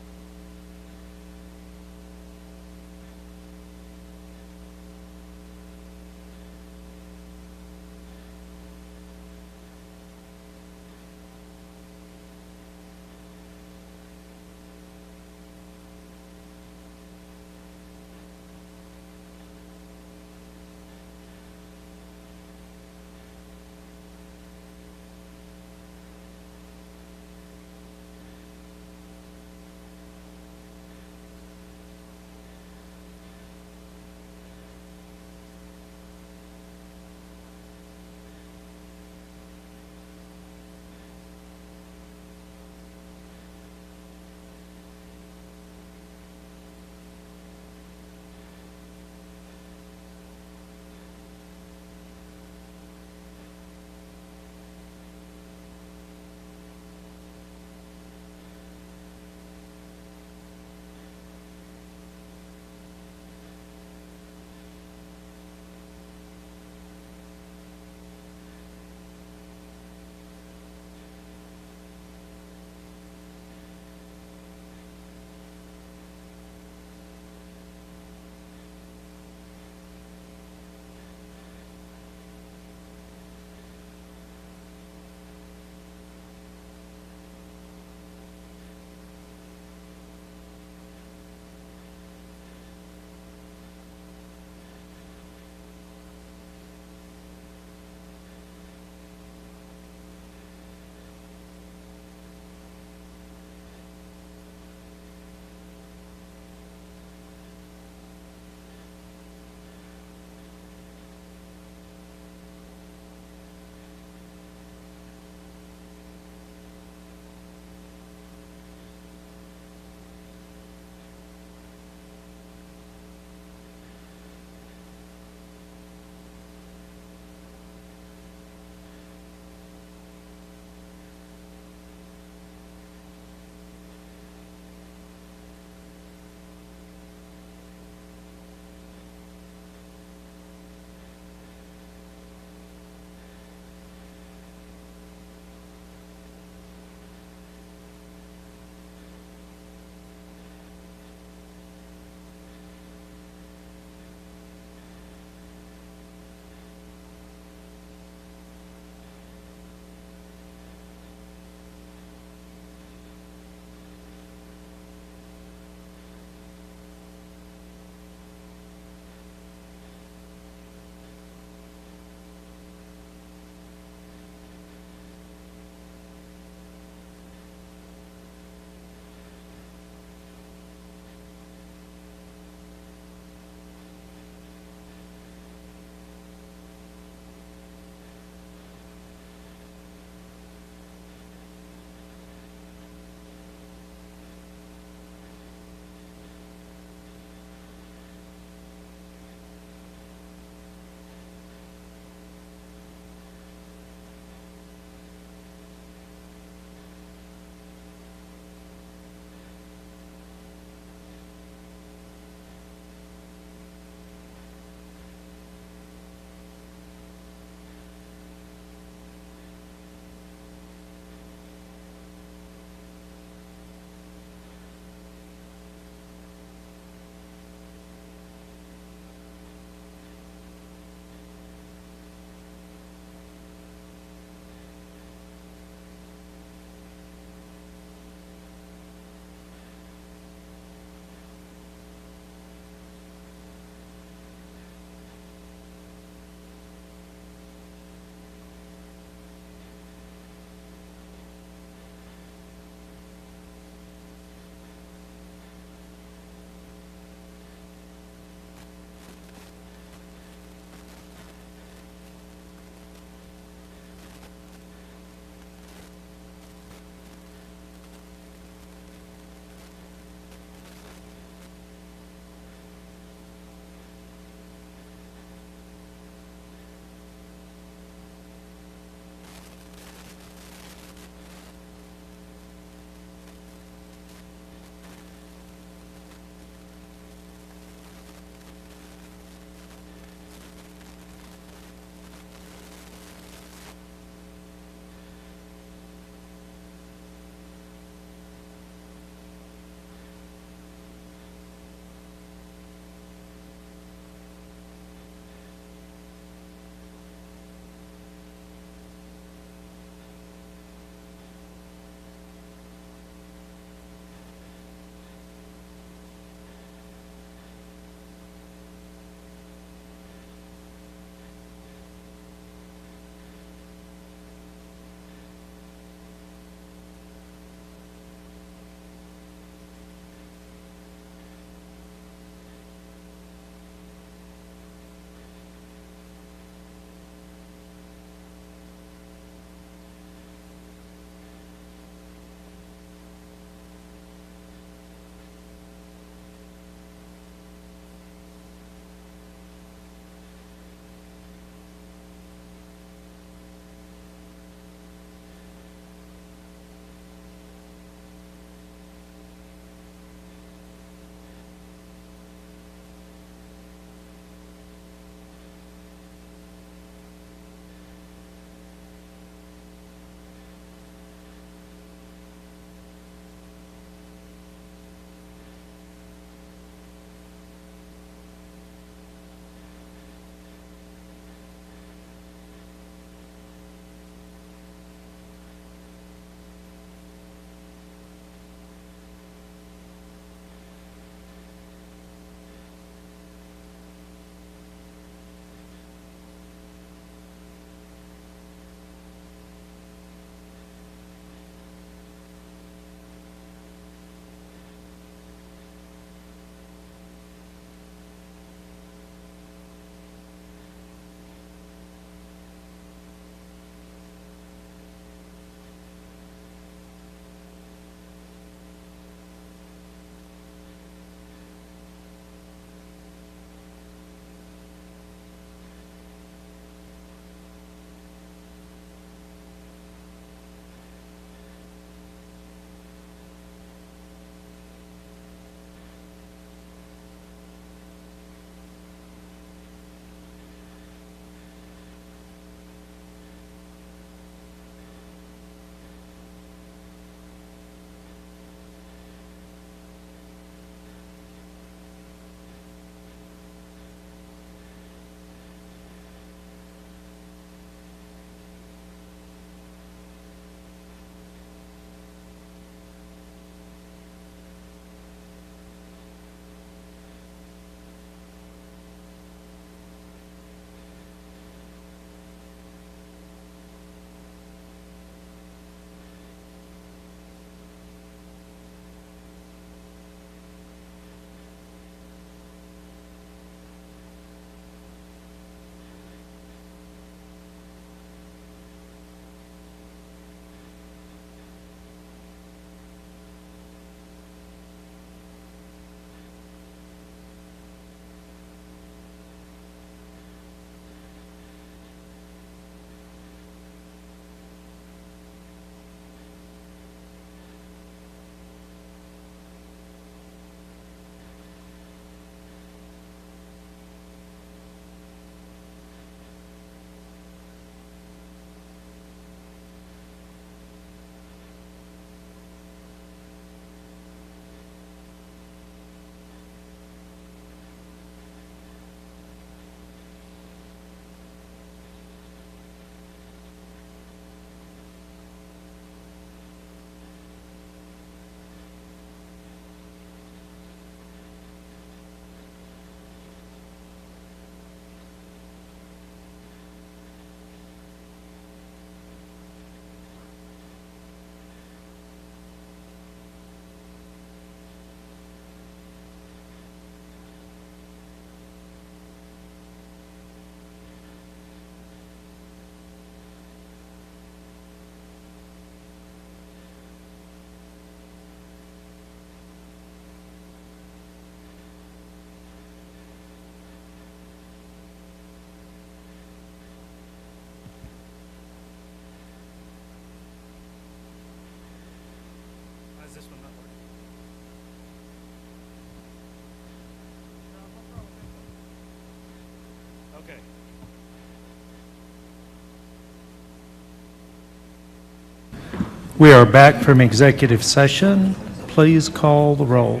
[SPEAKER 3] We are back from executive session. Please call the roll.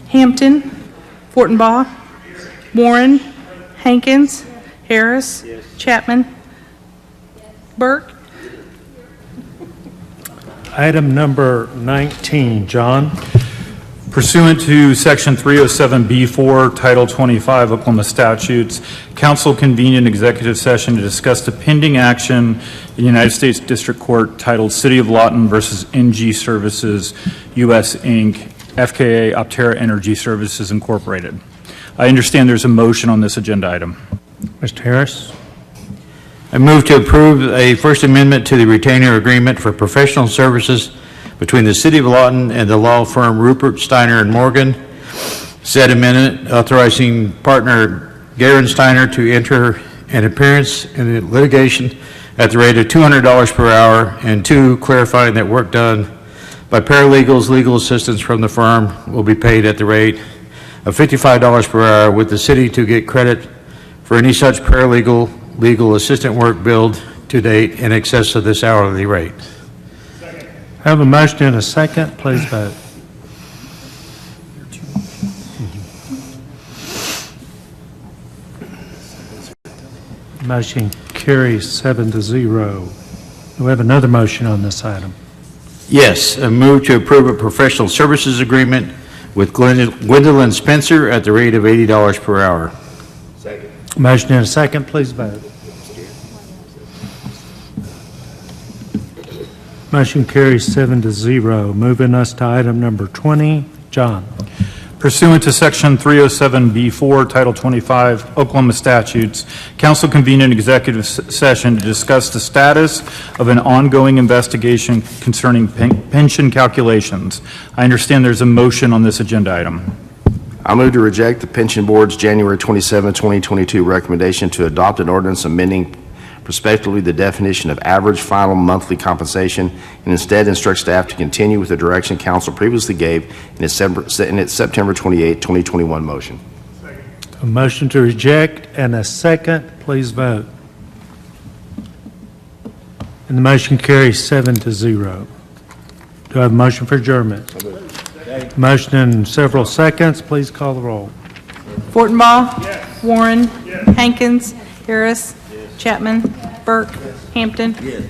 [SPEAKER 5] Hampton, Fortenbaugh, Warren, Hankins, Harris, Chapman, Burke.
[SPEAKER 3] Item number 19, John.
[SPEAKER 1] Pursuant to Section 307B4, Title 25 Oklahoma statutes, council convened an executive session to discuss the pending action in United States District Court titled City of Lawton versus NG Services, U.S. Inc., FKA Optera Energy Services Incorporated. I understand there's a motion on this agenda item.
[SPEAKER 3] Mr. Harris.
[SPEAKER 17] I move to approve a First Amendment to the retainer agreement for professional services between the City of Lawton and the law firm Rupert, Steiner, and Morgan. Said amendment authorizing partner Garen Steiner to enter an appearance in the litigation at the rate of $200 per hour, and 2, clarifying that work done by paralegals, legal assistants from the firm will be paid at the rate of $55 per hour, with the city to get credit for any such paralegal, legal assistant work billed to date in excess of this hourly rate.
[SPEAKER 3] I have a motion and a second. Please vote. Motion carries 7-0. Do we have another motion on this item?
[SPEAKER 17] Yes, I move to approve a professional services agreement with Gwendolyn Spencer at the rate of $80 per hour.
[SPEAKER 3] Second. Motion and a second. Please vote. Motion carries 7-0. Moving us to item number 20. John.
[SPEAKER 1] Pursuant to Section 307B4, Title 25 Oklahoma statutes, council convened an executive session to discuss the status of an ongoing investigation concerning pension calculations. I understand there's a motion on this agenda item.
[SPEAKER 14] I move to reject the Pension Board's January 27, 2022 recommendation to adopt an ordinance amending prospectively the definition of average final monthly compensation, and instead instruct staff to continue with the direction council previously gave in its September 28, 2021 motion.
[SPEAKER 3] A motion to reject and a second. Please vote. And the motion carries 7-0. Do I have a motion for adjournment? Motion in several seconds. Please call the roll.
[SPEAKER 5] Fortenbaugh. Yes. Warren. Yes. Hankins. Harris. Yes. Chapman. Burke. Hampton.
[SPEAKER 2] Yes.